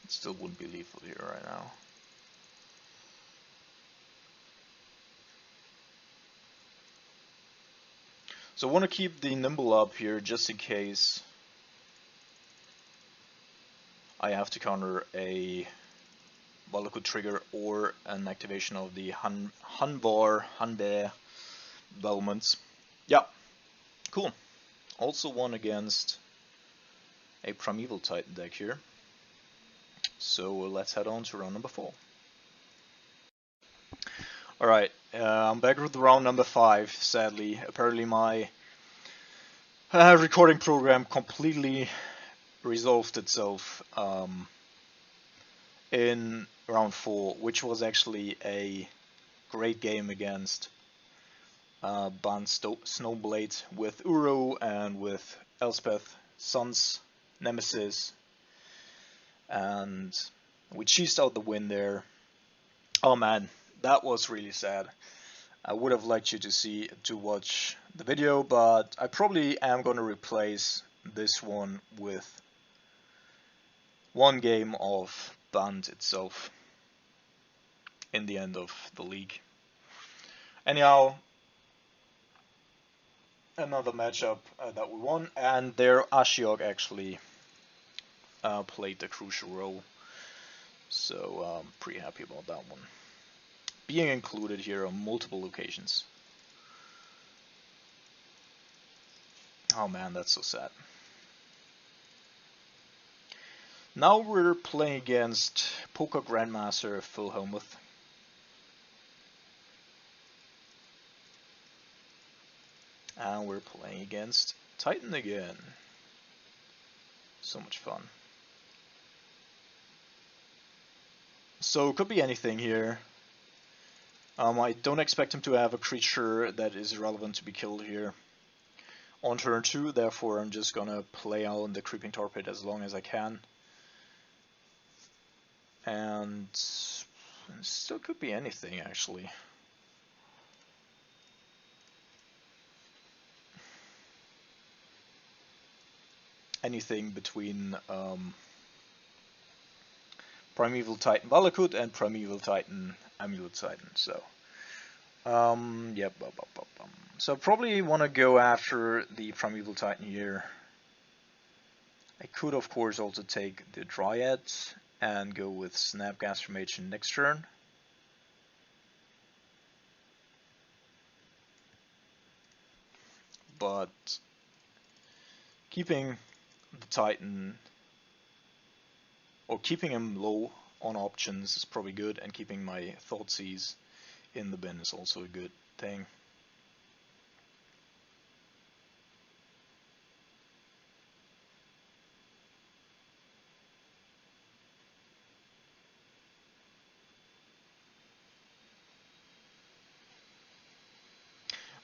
It still wouldn't be lethal here right now. So I want to keep the nimble up here just in case I have to counter a Valakut trigger or an activation of the Hanbear Belmonts. Yeah, cool. Also one against a Primeval Titan deck here. So let's head on to round number 4. Alright, I'm back with round number 5, sadly. Apparently my recording program completely resolved itself in round 4, which was actually a great game against Bant Stoneblade with Uro and with Elspeth, Sun's Nemesis, and we cheesed out the win there. Oh man, that was really sad. I would have liked you to watch the video, but I probably am going to replace this one with one game of Bant itself in the end of the league. Anyhow, another matchup that we won, and there Ashiok actually played the crucial role, so I'm pretty happy about that one. Being included here on multiple occasions. Oh man, that's so sad. Now we're playing against Poker Grandmaster Phil Helmuth. And we're playing against Titan again. So much fun. So it could be anything here. I don't expect him to have a creature that is relevant to be killed here on turn 2, therefore I'm just gonna play out the Creeping Tar Pit as long as I can. And it still could be anything actually. Anything between Primeval Titan Valakut and Primeval Titan Amulet Titan. So yep. So probably want to go after the Primeval Titan here. I could of course also take the Dryad and go with Snapgas Formation next turn. But keeping the Titan, or keeping him low on options is probably good, and keeping my Thoughtseize in the bin is also a good thing.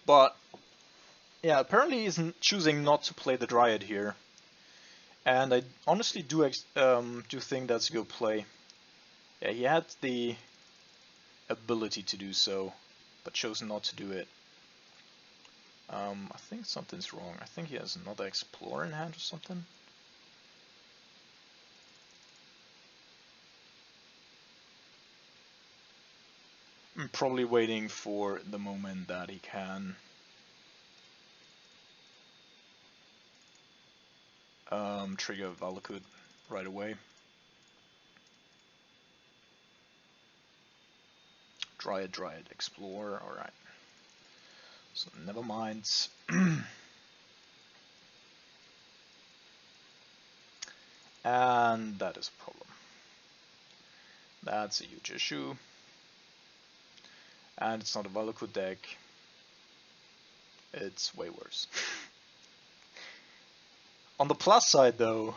But yeah, apparently he's choosing not to play the Dryad here, and I honestly do think that's a good play. Yeah, he had the ability to do so, but chose not to do it. I think something's wrong. I think he has another Explorer in hand or something. I'm probably waiting for the moment that he can trigger Valakut right away. Dryad, Explorer, alright. So never mind. And that is a problem. That's a huge issue. And it's not a Valakut deck. It's way worse. On the plus side though,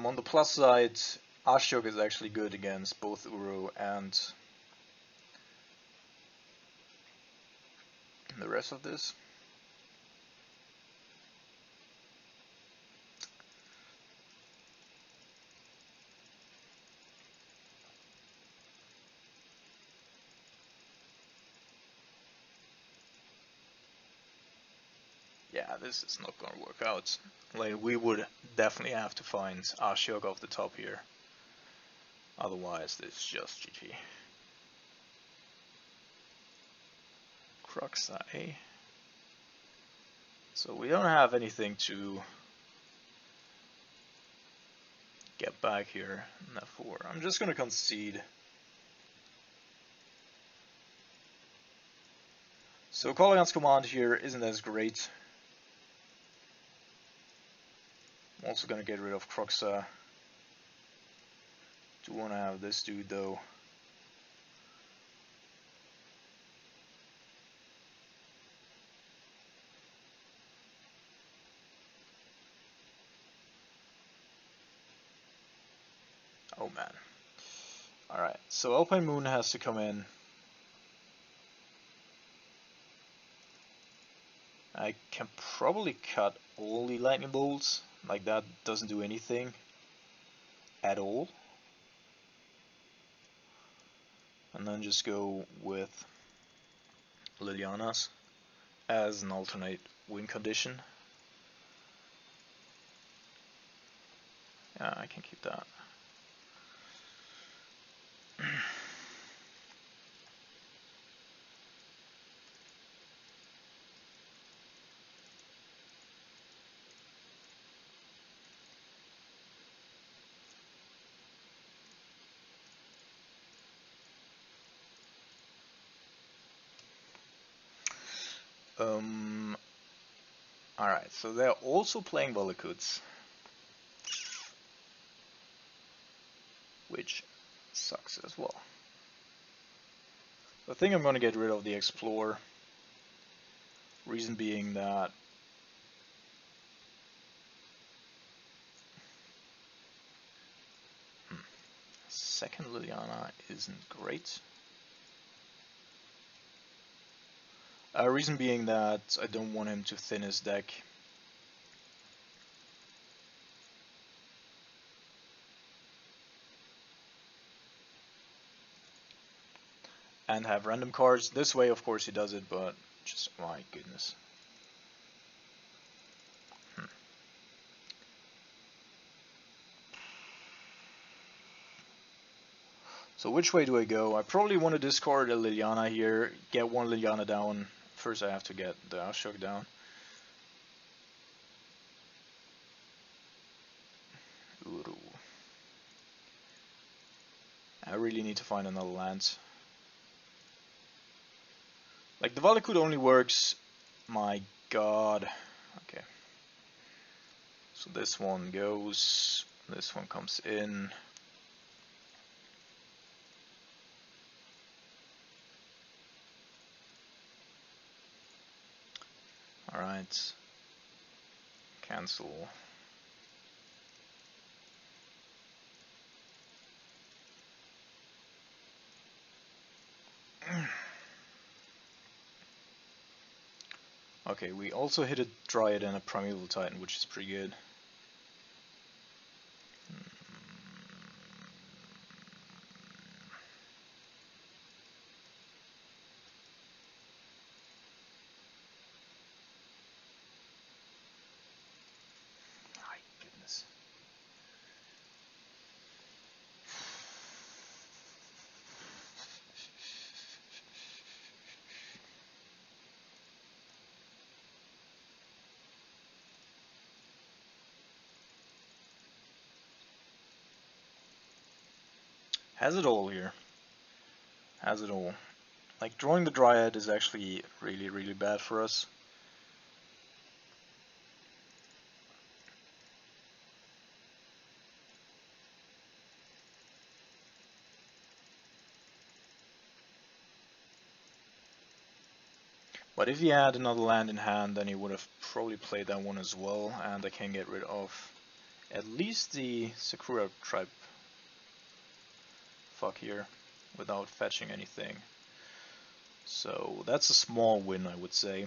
on the plus side, Ashiok is actually good against both Uro and the rest of this. Yeah, this is not gonna work out. Like, we would definitely have to find Ashiok off the top here. Otherwise, this is just GG. Cruxa, eh? So we don't have anything to get back here in that 4. I'm just gonna concede. So Kolaghan's command here isn't as great. I'm also gonna get rid of Cruxa. Do wanna have this dude though. Oh man. Alright, so Alpine Moon has to come in. I can probably cut all the lightning bolts. Like, that doesn't do anything at all. And then just go with Liliana's as an alternate win condition. Yeah, I can keep that. Alright, so they're also playing Valakuts, which sucks as well. I think I'm going to get rid of the Explorer. Reason being that second Liliana isn't great. Reason being that I don't want him to thin his deck. And have random cards. This way, of course, he does it, but just my goodness. So which way do I go? I probably want to discard a Liliana here, get one Liliana down. First I have to get the Ashiok down. Uru. I really need to find another land. Like, the Valakut only works... My god. Okay. So this one goes, this one comes in. Alright. Cancel. Okay, we also hit a Dryad and a Primeval Titan, which is pretty good. Has it all here. Has it all. Like, drawing the Dryad is actually really bad for us. But if he had another land in hand, then he would have probably played that one as well, and I can get rid of at least the Sakura tribe fuck here without fetching anything. So that's a small win, I would say.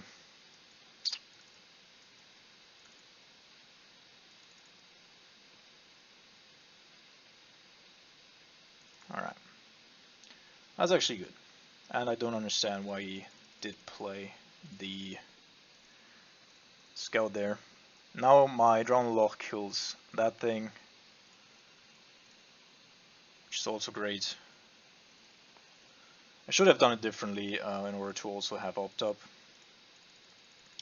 Alright. That's actually good. And I don't understand why he did play the scout there. Now my Drown Loch kills that thing, which is also great. I should have done it differently in order to also have opt up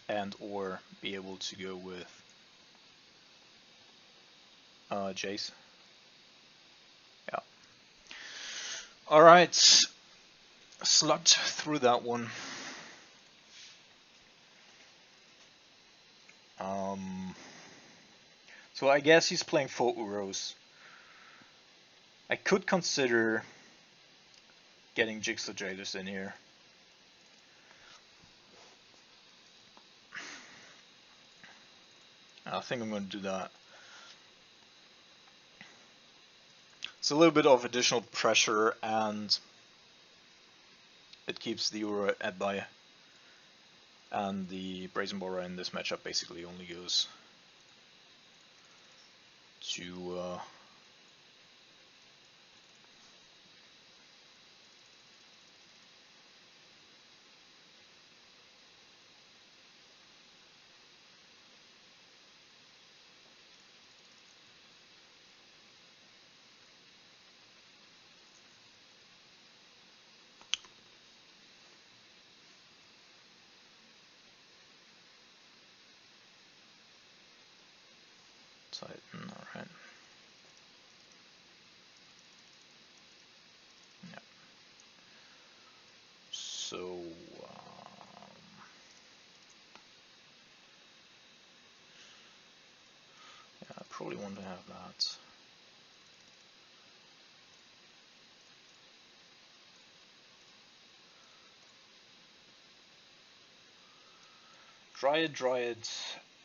and or be able to go with Jace. Yeah. Alright, slugged through that one. So I guess he's playing 4 Uros. I could consider getting Jigsaw Jailers in here. I think I'm going to do that. It's a little bit of additional pressure, and it keeps the Uro at bay. And the Brazen Borer in this matchup basically only goes to Titan, alright. Yeah. So, yeah, I probably want to have that. Dryad,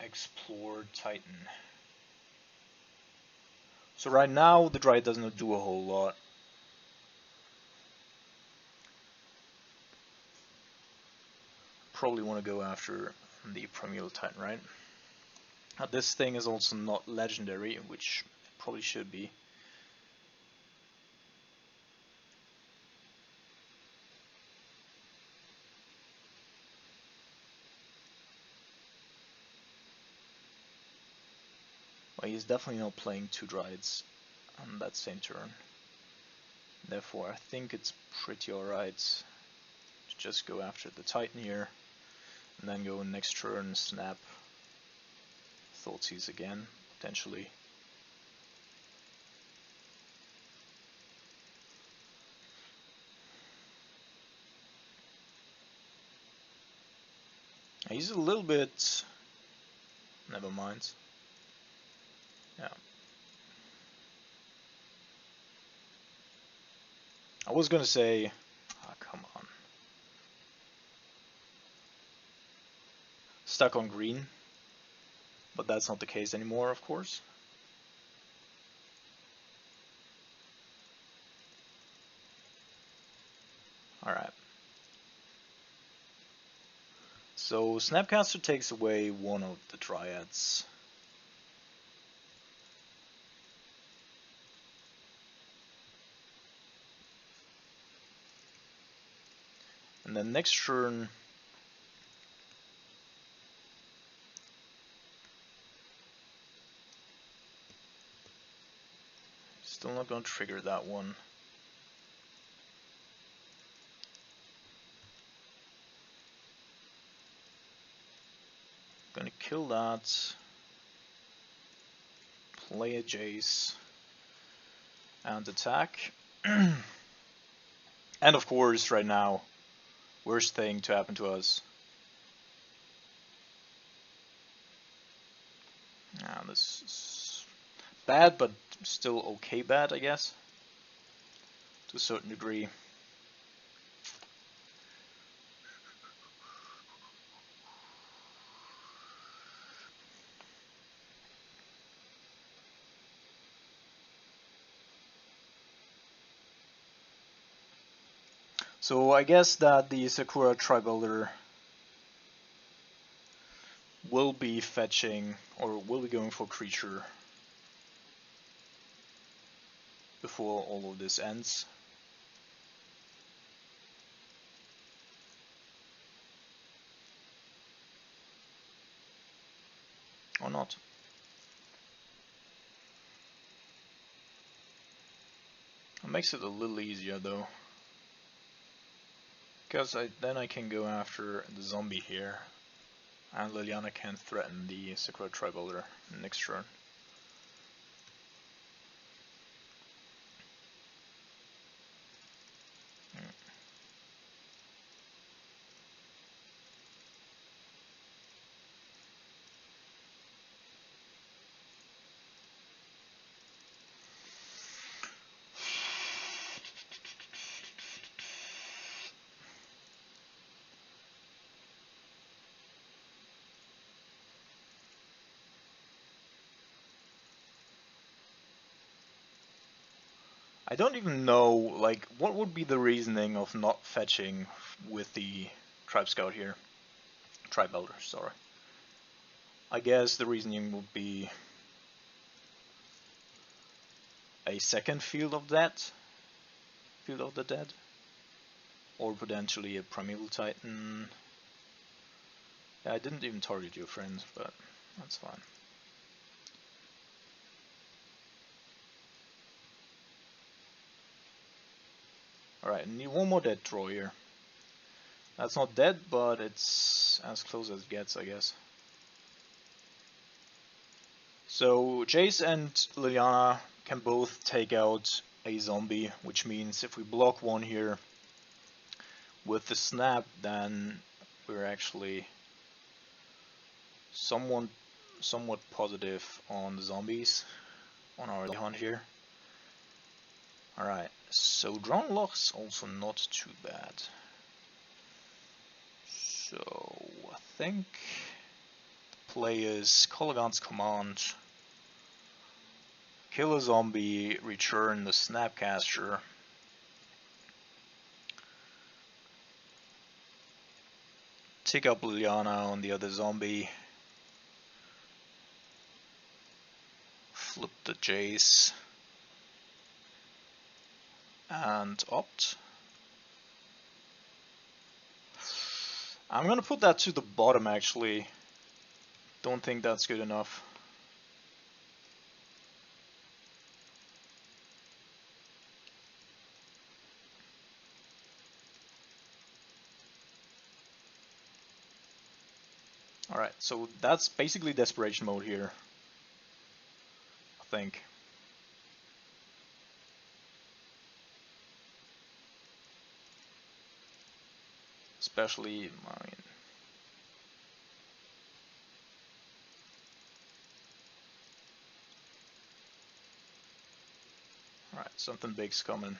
Explore, Titan. So right now the Dryad doesn't do a whole lot. Probably want to go after the Primeval Titan, right? Now, this thing is also not legendary, which it probably should be. Well, he's definitely not playing 2 Dryads on that same turn. Therefore, I think it's pretty alright to just go after the Titan here, and then go next turn, snap Thoughtseize again, potentially. He's a little bit... never mind. Yeah. I was gonna say... ah, come on. Stuck on green. But that's not the case anymore, of course. Alright. So Snapcaster takes away one of the Dryads. And then next turn... still not going to trigger that one. Gonna kill that. Play a Jace. And attack. And of course, right now, worst thing to happen to us. This is bad, but still okay bad, I guess, to a certain degree. So I guess that the Sakura Tribuilder will be fetching, or will be going for creature before all of this ends. Or not. It makes it a little easier though. Because then I can go after the zombie here. And Liliana can threaten the Sakura Tribuilder next turn. I don't even know, like, what would be the reasoning of not fetching with the Tribe Scout here? Tribe Elder, sorry. I guess the reasoning would be a second Field of Death, Field of the Dead, or potentially a Primeval Titan. Yeah, I didn't even target your friend, but that's fine. Alright, need one more dead draw here. That's not dead, but it's as close as it gets, I guess. So Jace and Liliana can both take out a zombie, which means if we block one here with the snap, then we're actually somewhat positive on the zombies on our hunt here. Alright, so Drown Lock's also not too bad. So I think the play is Kolaghan's Command, kill a zombie, return the Snapcaster. Take up Liliana on the other zombie. Flip the Jace. And opt. I'm gonna put that to the bottom actually. Don't think that's good enough. Alright, so that's basically desperation mode here, I think. Especially, I mean... Alright, something big's coming.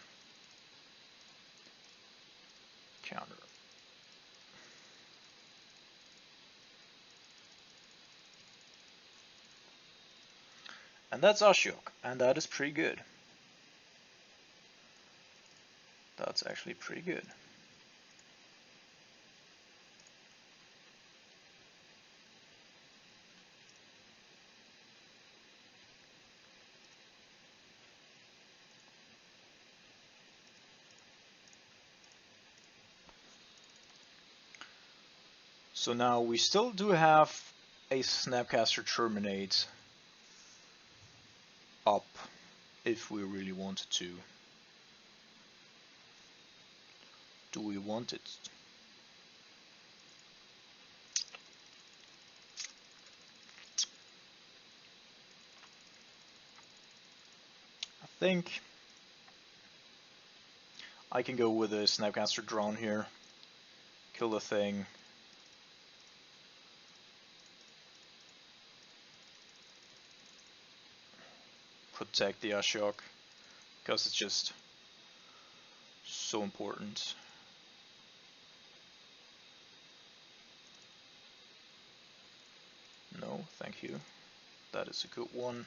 Counter. And that's Ashiok, and that is pretty good. That's actually pretty good. So now we still do have a Snapcaster Terminate up if we really wanted to. Do we want it? I think I can go with a Snapcaster drone here, kill the thing. Protect the Ashiok, because it's just so important. No, thank you. That is a good one.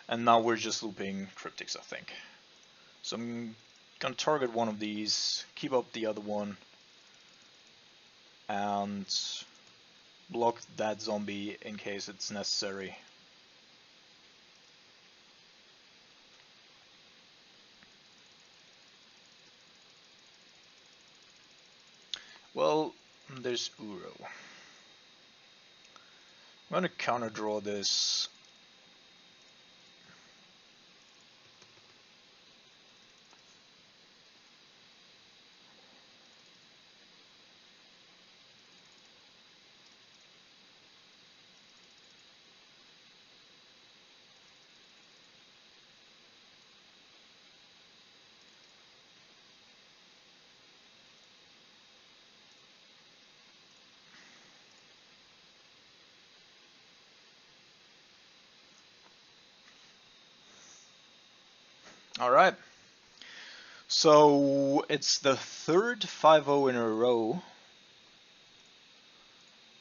And now we're just looping cryptics, I think. So I'm gonna target one of these, keep up the other one, and block that zombie in case it's necessary. Well, there's Uro. I'm gonna counter draw this. Alright. So it's the third 5-0 in a row.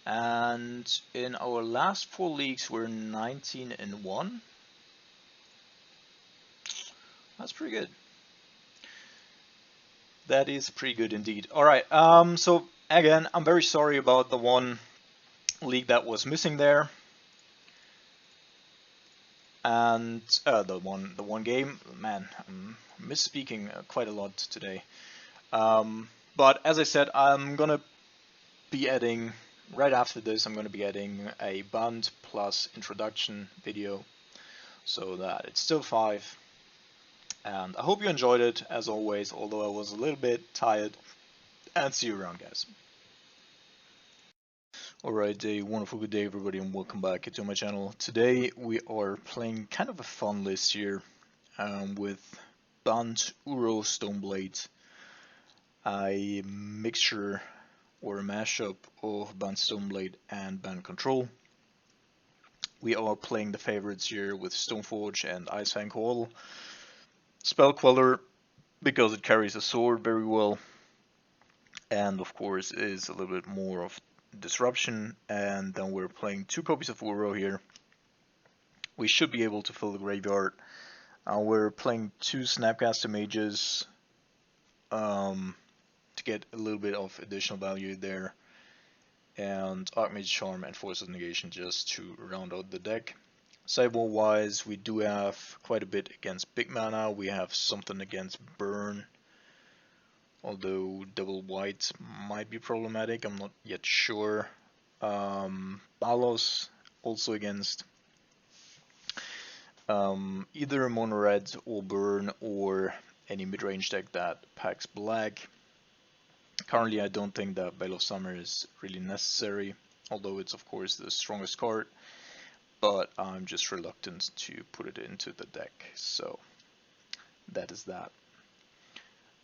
And in our last 4 leagues we're 19-1. That's pretty good. That is pretty good indeed. Alright, so again, I'm very sorry about the one league that was missing there. And the one game, man, I'm misspeaking quite a lot today. But as I said, I'm gonna be adding right after this. I'm gonna be adding a Bant plus introduction video, so that it's still 5. And I hope you enjoyed it as always, although I was a little bit tired. And see you around, guys. Alright, a wonderful good day everybody and welcome back to my channel. Today we are playing kind of a fun list here with Bant Stoneblade, a mixture or a mashup of Bant Stoneblade and Bant Control. We are playing the favorites here with Stoneforge and Icefang Coil. Spell Queller because it carries a sword very well, and of course is a little bit more of disruption. And then we're playing 2 copies of Uro here. We should be able to fill the graveyard. We're playing 2 Snapcaster mages to get a little bit of additional value there, and Archmage Charm and Force of Negation just to round out the deck. Sideboard wise, we do have quite a bit against big mana. We have something against burn, although double white might be problematic, I'm not yet sure. Balos also against either mono red or burn or any mid-range deck that packs black. Currently I don't think that Veil of Summer is really necessary, although it's of course the strongest card, but I'm just reluctant to put it into the deck, so that is that.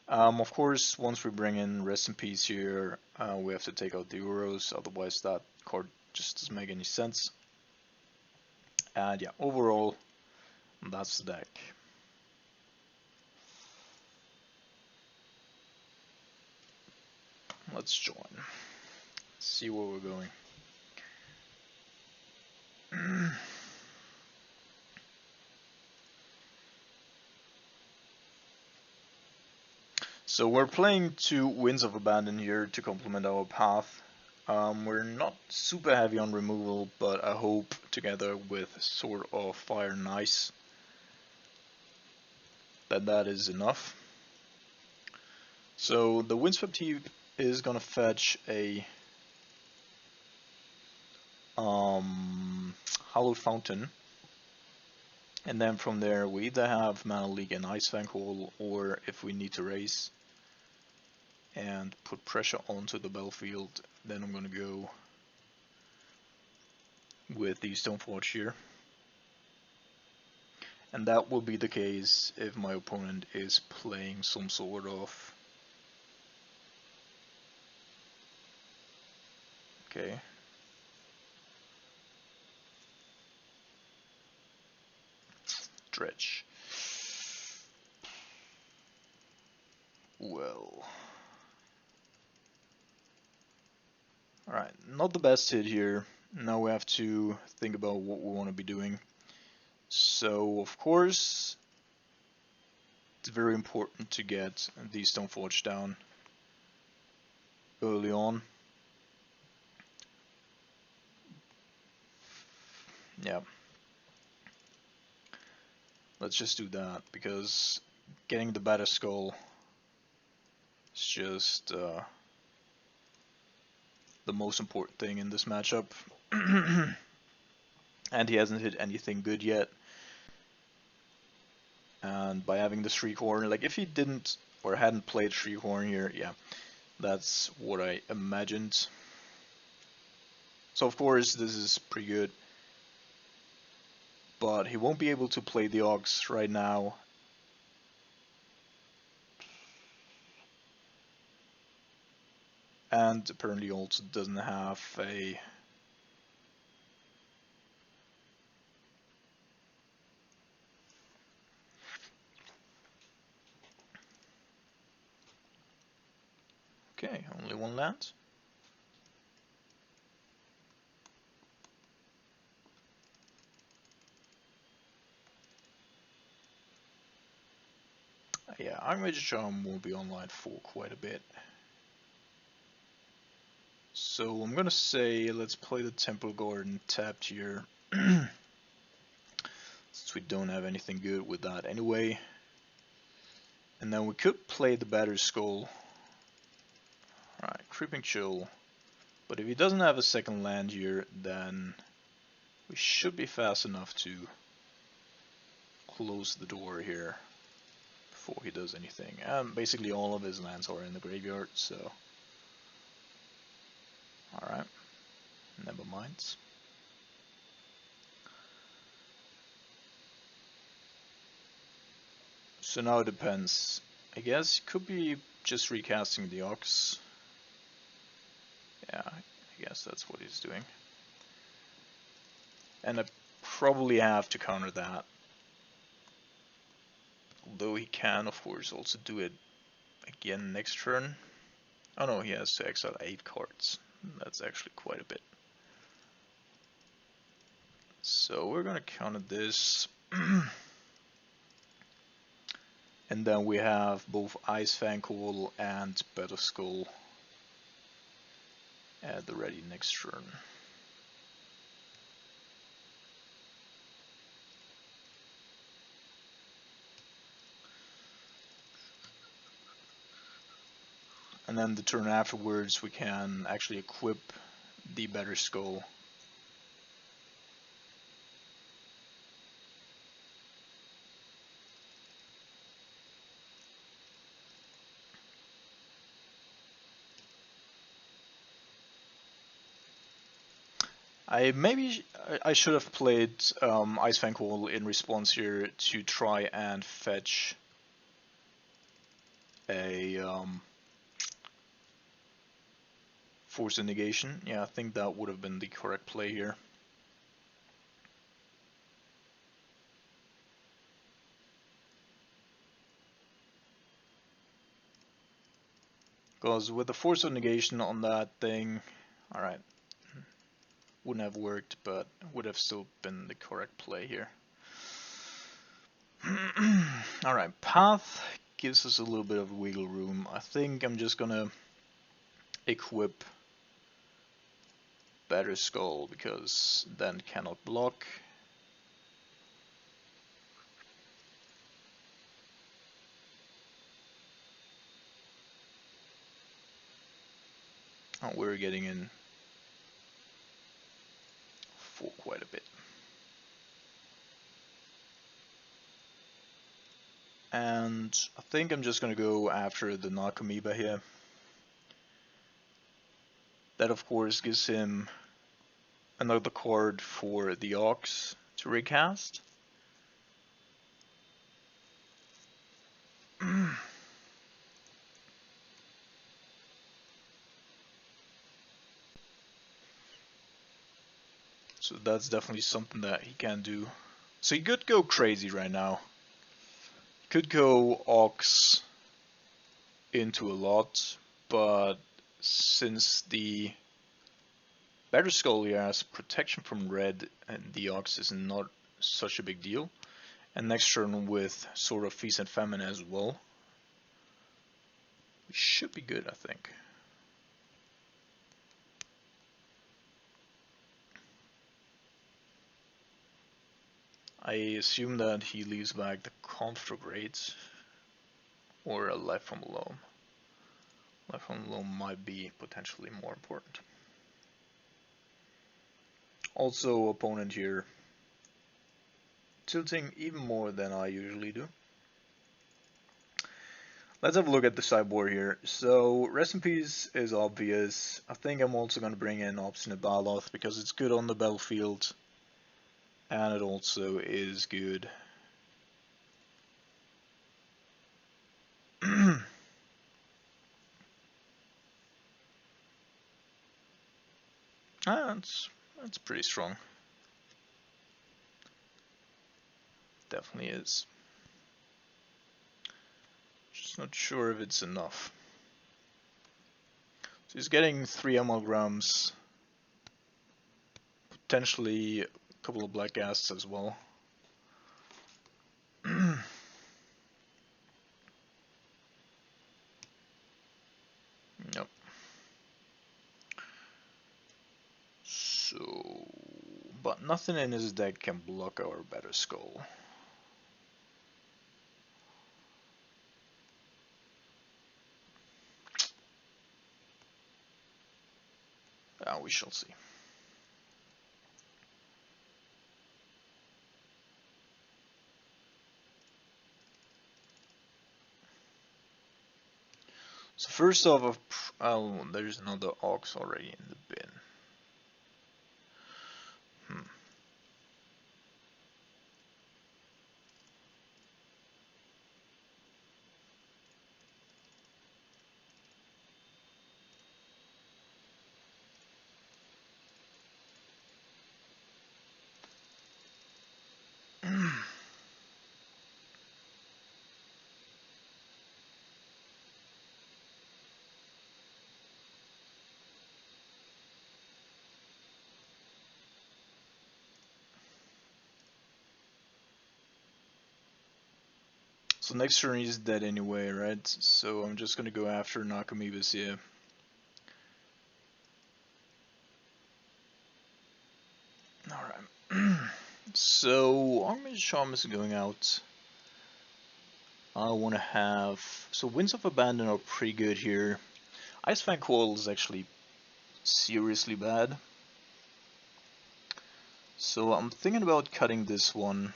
Of course, once we bring in Rest in Peace here, we have to take out the Euros, otherwise that card just doesn't make any sense. And yeah, overall, that's the deck. Let's join. See where we're going. So we're playing 2 Winds of Abandon here to complement our path. We're not super heavy on removal, but I hope together with Sword of Fire and Ice that is enough. So the Windswept Heap is gonna fetch a Hallowed Fountain, and then from there we either have Mana Leak and Icefang Coil, or if we need to raise and put pressure onto the battlefield, then I'm gonna go with the Stoneforge here. And that will be the case if my opponent is playing some sort of Okay. Dredge. Well. Alright, not the best hit here. Now we have to think about what we want to be doing. So, of course, it's very important to get the Stoneforge down early on. Yeah. Let's just do that, because getting the better skull is just the most important thing in this matchup. And he hasn't hit anything good yet. And by having the Shriekhorn, like if he didn't or hadn't played Shriekhorn here, yeah, that's what I imagined. So of course this is pretty good. But he won't be able to play the Ox right now. And apparently also doesn't have a... Okay, only one land. Yeah, Archmage Charm will be online for quite a bit. So I'm gonna say let's play the Temple Garden tapped here. Since we don't have anything good with that anyway. And then we could play the Battered Skull. Alright, Creeping Chill. But if he doesn't have a second land here, then we should be fast enough to close the door here before he does anything. And basically all of his lands are in the graveyard, so... Alright, never mind. So now it depends. I guess he could be just recasting the Ox. Yeah, I guess that's what he's doing. And I probably have to counter that. Although he can, of course, also do it again next turn. Oh no, he has to exile 8 cards. That's actually quite a bit. So we're gonna counter this. And then we have both Ice Fangcoil and Better Skull at the ready next turn. And then the turn afterwards we can actually equip the Better Skull. I should have played Ice Fangcoil in response here to try and fetch a Force of Negation. Yeah, I think that would have been the correct play here. Because with the Force of Negation on that thing, alright, wouldn't have worked, but would have still been the correct play here. Alright, Path gives us a little bit of wiggle room. I think I'm just gonna equip Better Skull, because then cannot block. Oh, we're getting in for quite a bit. And I think I'm just gonna go after the Narcomoeba here. That of course gives him another card for the Ox to recast. So that's definitely something that he can do. So he could go crazy right now. He could go Ox into a lot, but since the Better Skull here has protection from red and the Ox is not such a big deal, and next turn with Sword of Feast and Famine as well, we should be good, I think. I assume that he leaves back the Conflagrate or a Life from Alone. Life from Alone might be potentially more important. Also, opponent here tilting even more than I usually do. Let's have a look at the sideboard here. So, Rest in Peace is obvious. I think I'm also going to bring in Obstinate Baloth because it's good on the battlefield. And it also is good. That's pretty strong. Definitely is. Just not sure if it's enough. So he's getting 3 amalgrams, potentially a couple of black ghasts as well. Yep. So, but nothing in his deck can block our Better Skull. We shall see. So first off, oh, there's another Ox already in the bin. So next turn he's dead anyway, right? So I'm just gonna go after Nakamibus here. Alright. So Armage Charm is going out. I wanna have... So Winds of Abandon are pretty good here. Icefang Coil is actually seriously bad. So I'm thinking about cutting this one.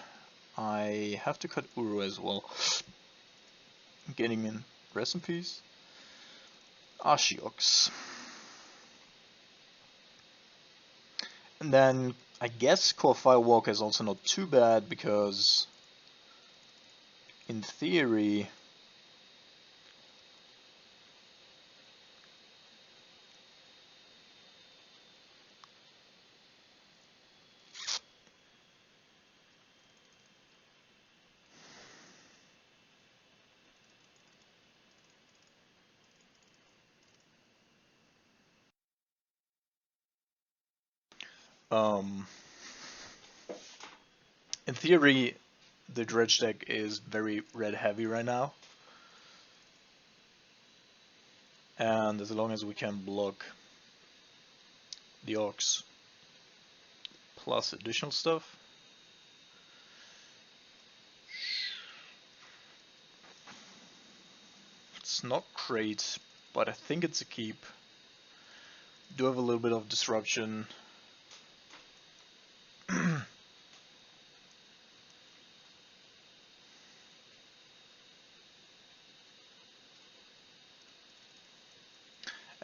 I have to cut Uru as well. Getting in. Rest in peace. Ashioks. And then I guess Core Firewalker is also not too bad because in theory in theory the Dredge deck is very red heavy right now. And as long as we can block the Ox plus additional stuff, it's not great, but I think it's a keep. Do have a little bit of disruption.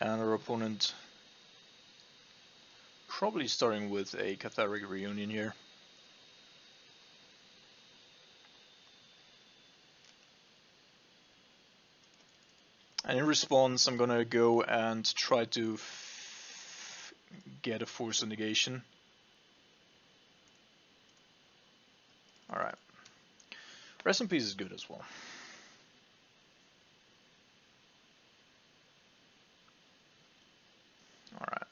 And our opponent probably starting with a Catharic Reunion here. And in response, I'm gonna go and try to get a Force of Negation. Alright. Rest in Peace is good as well. Alright.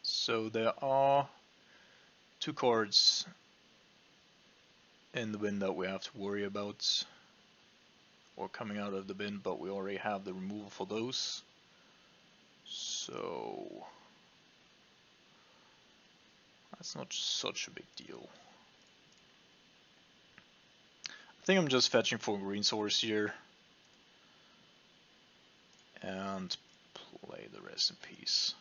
So there are 2 cards in the bin that we have to worry about, or coming out of the bin, but we already have the removal for those. So that's not such a big deal. I think I'm just fetching for green source here and play the Rest in Peace.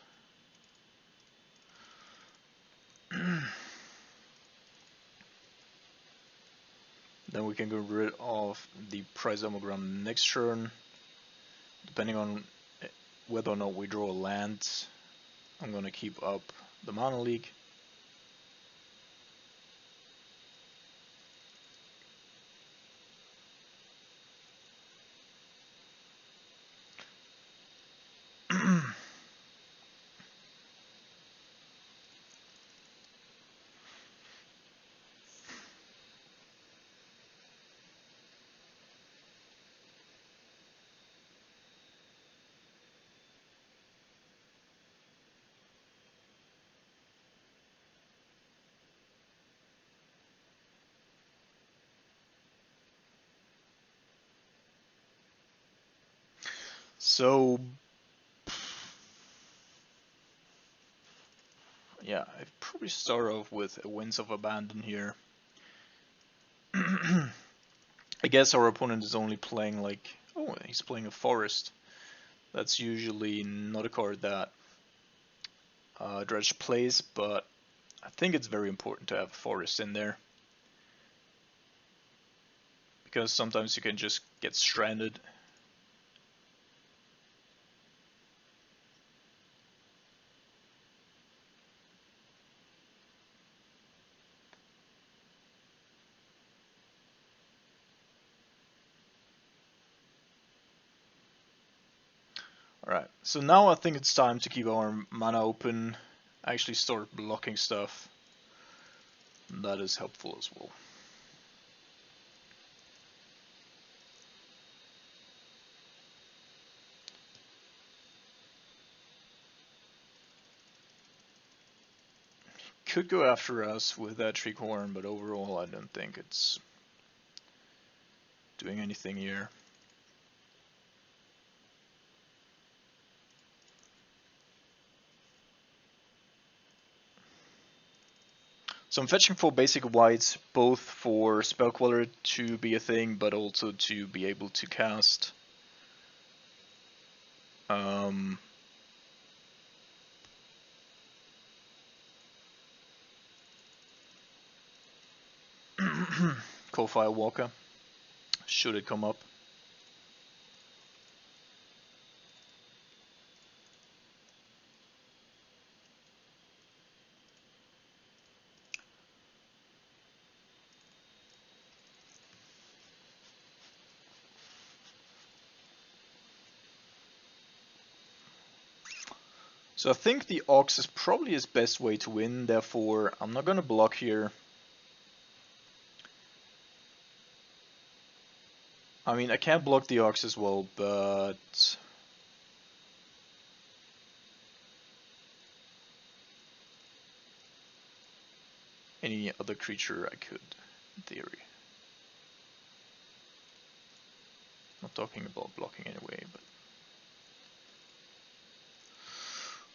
Then we can get rid of the prize Amogram next turn, depending on whether or not we draw a land. I'm gonna keep up the Mana Leak. So yeah, I'd probably start off with a Winds of Abandon here. I guess our opponent is only playing like, oh, he's playing a Forest. That's usually not a card that Dredge plays, but I think it's very important to have a Forest in there, because sometimes you can just get stranded. Alright, so now I think it's time to keep our mana open, actually start blocking stuff. That is helpful as well. Could go after us with that Tricorn, but overall I don't think it's doing anything here. So I'm fetching for basic white, both for Spell Queller to be a thing, but also to be able to cast Coal-Fire Walker, should it come up. So I think the Ox is probably his best way to win, therefore I'm not gonna block here. I mean, I can't block the Ox as well, but any other creature I could, in theory. Not talking about blocking anyway, but...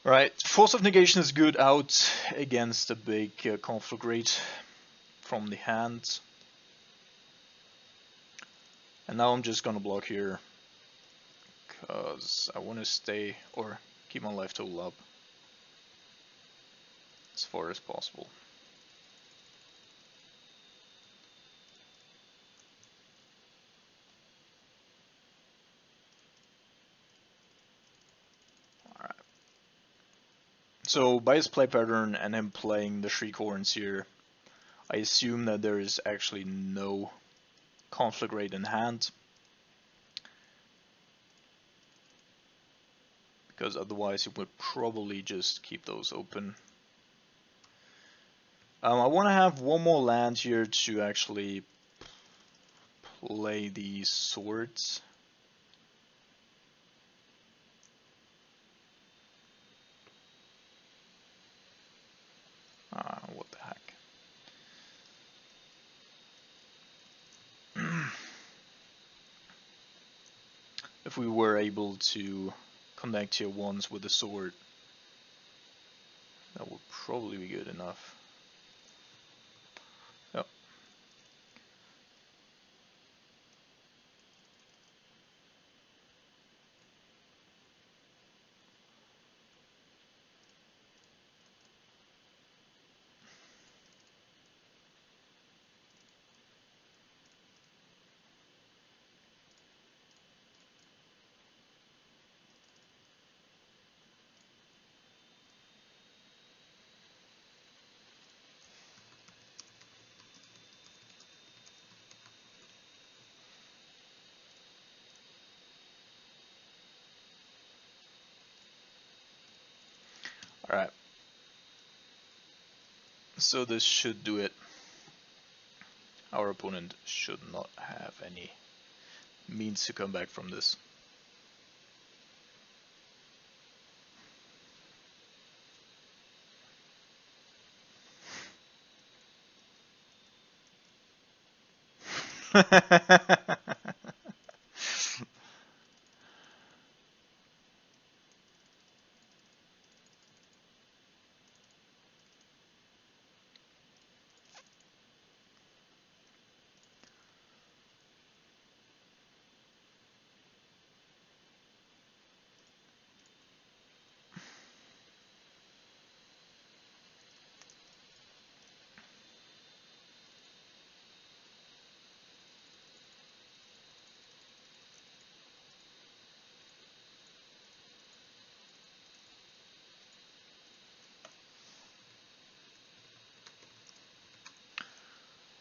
Right, Force of Negation is good out against a big Conflagrate from the hand. And now I'm just gonna block here, because I want to stay, or keep my life total up as far as possible. Alright. So by his play pattern and him playing the Shriekhorns here, I assume that there is actually no Conflagrate in hand, because otherwise he would probably just keep those open. I want to have one more land here to actually play these swords. What the heck. If we were able to connect tier 1s with the sword, that would probably be good enough. Yep. Alright. So this should do it. Our opponent should not have any means to come back from this.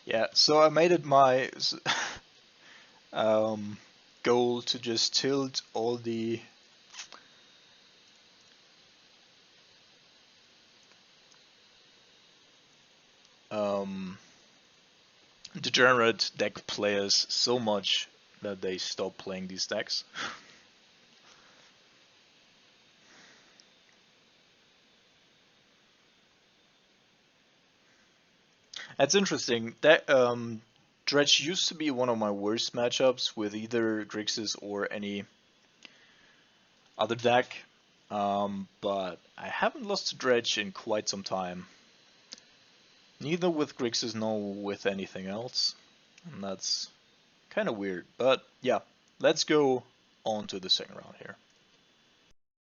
Yeah, so I made it my goal to just tilt all the degenerate deck players so much that they stop playing these decks. That's interesting. That Dredge used to be one of my worst matchups with either Grixis or any other deck, but I haven't lost to Dredge in quite some time. Neither with Grixis nor with anything else, and that's kind of weird. But yeah, let's go on to the second round here.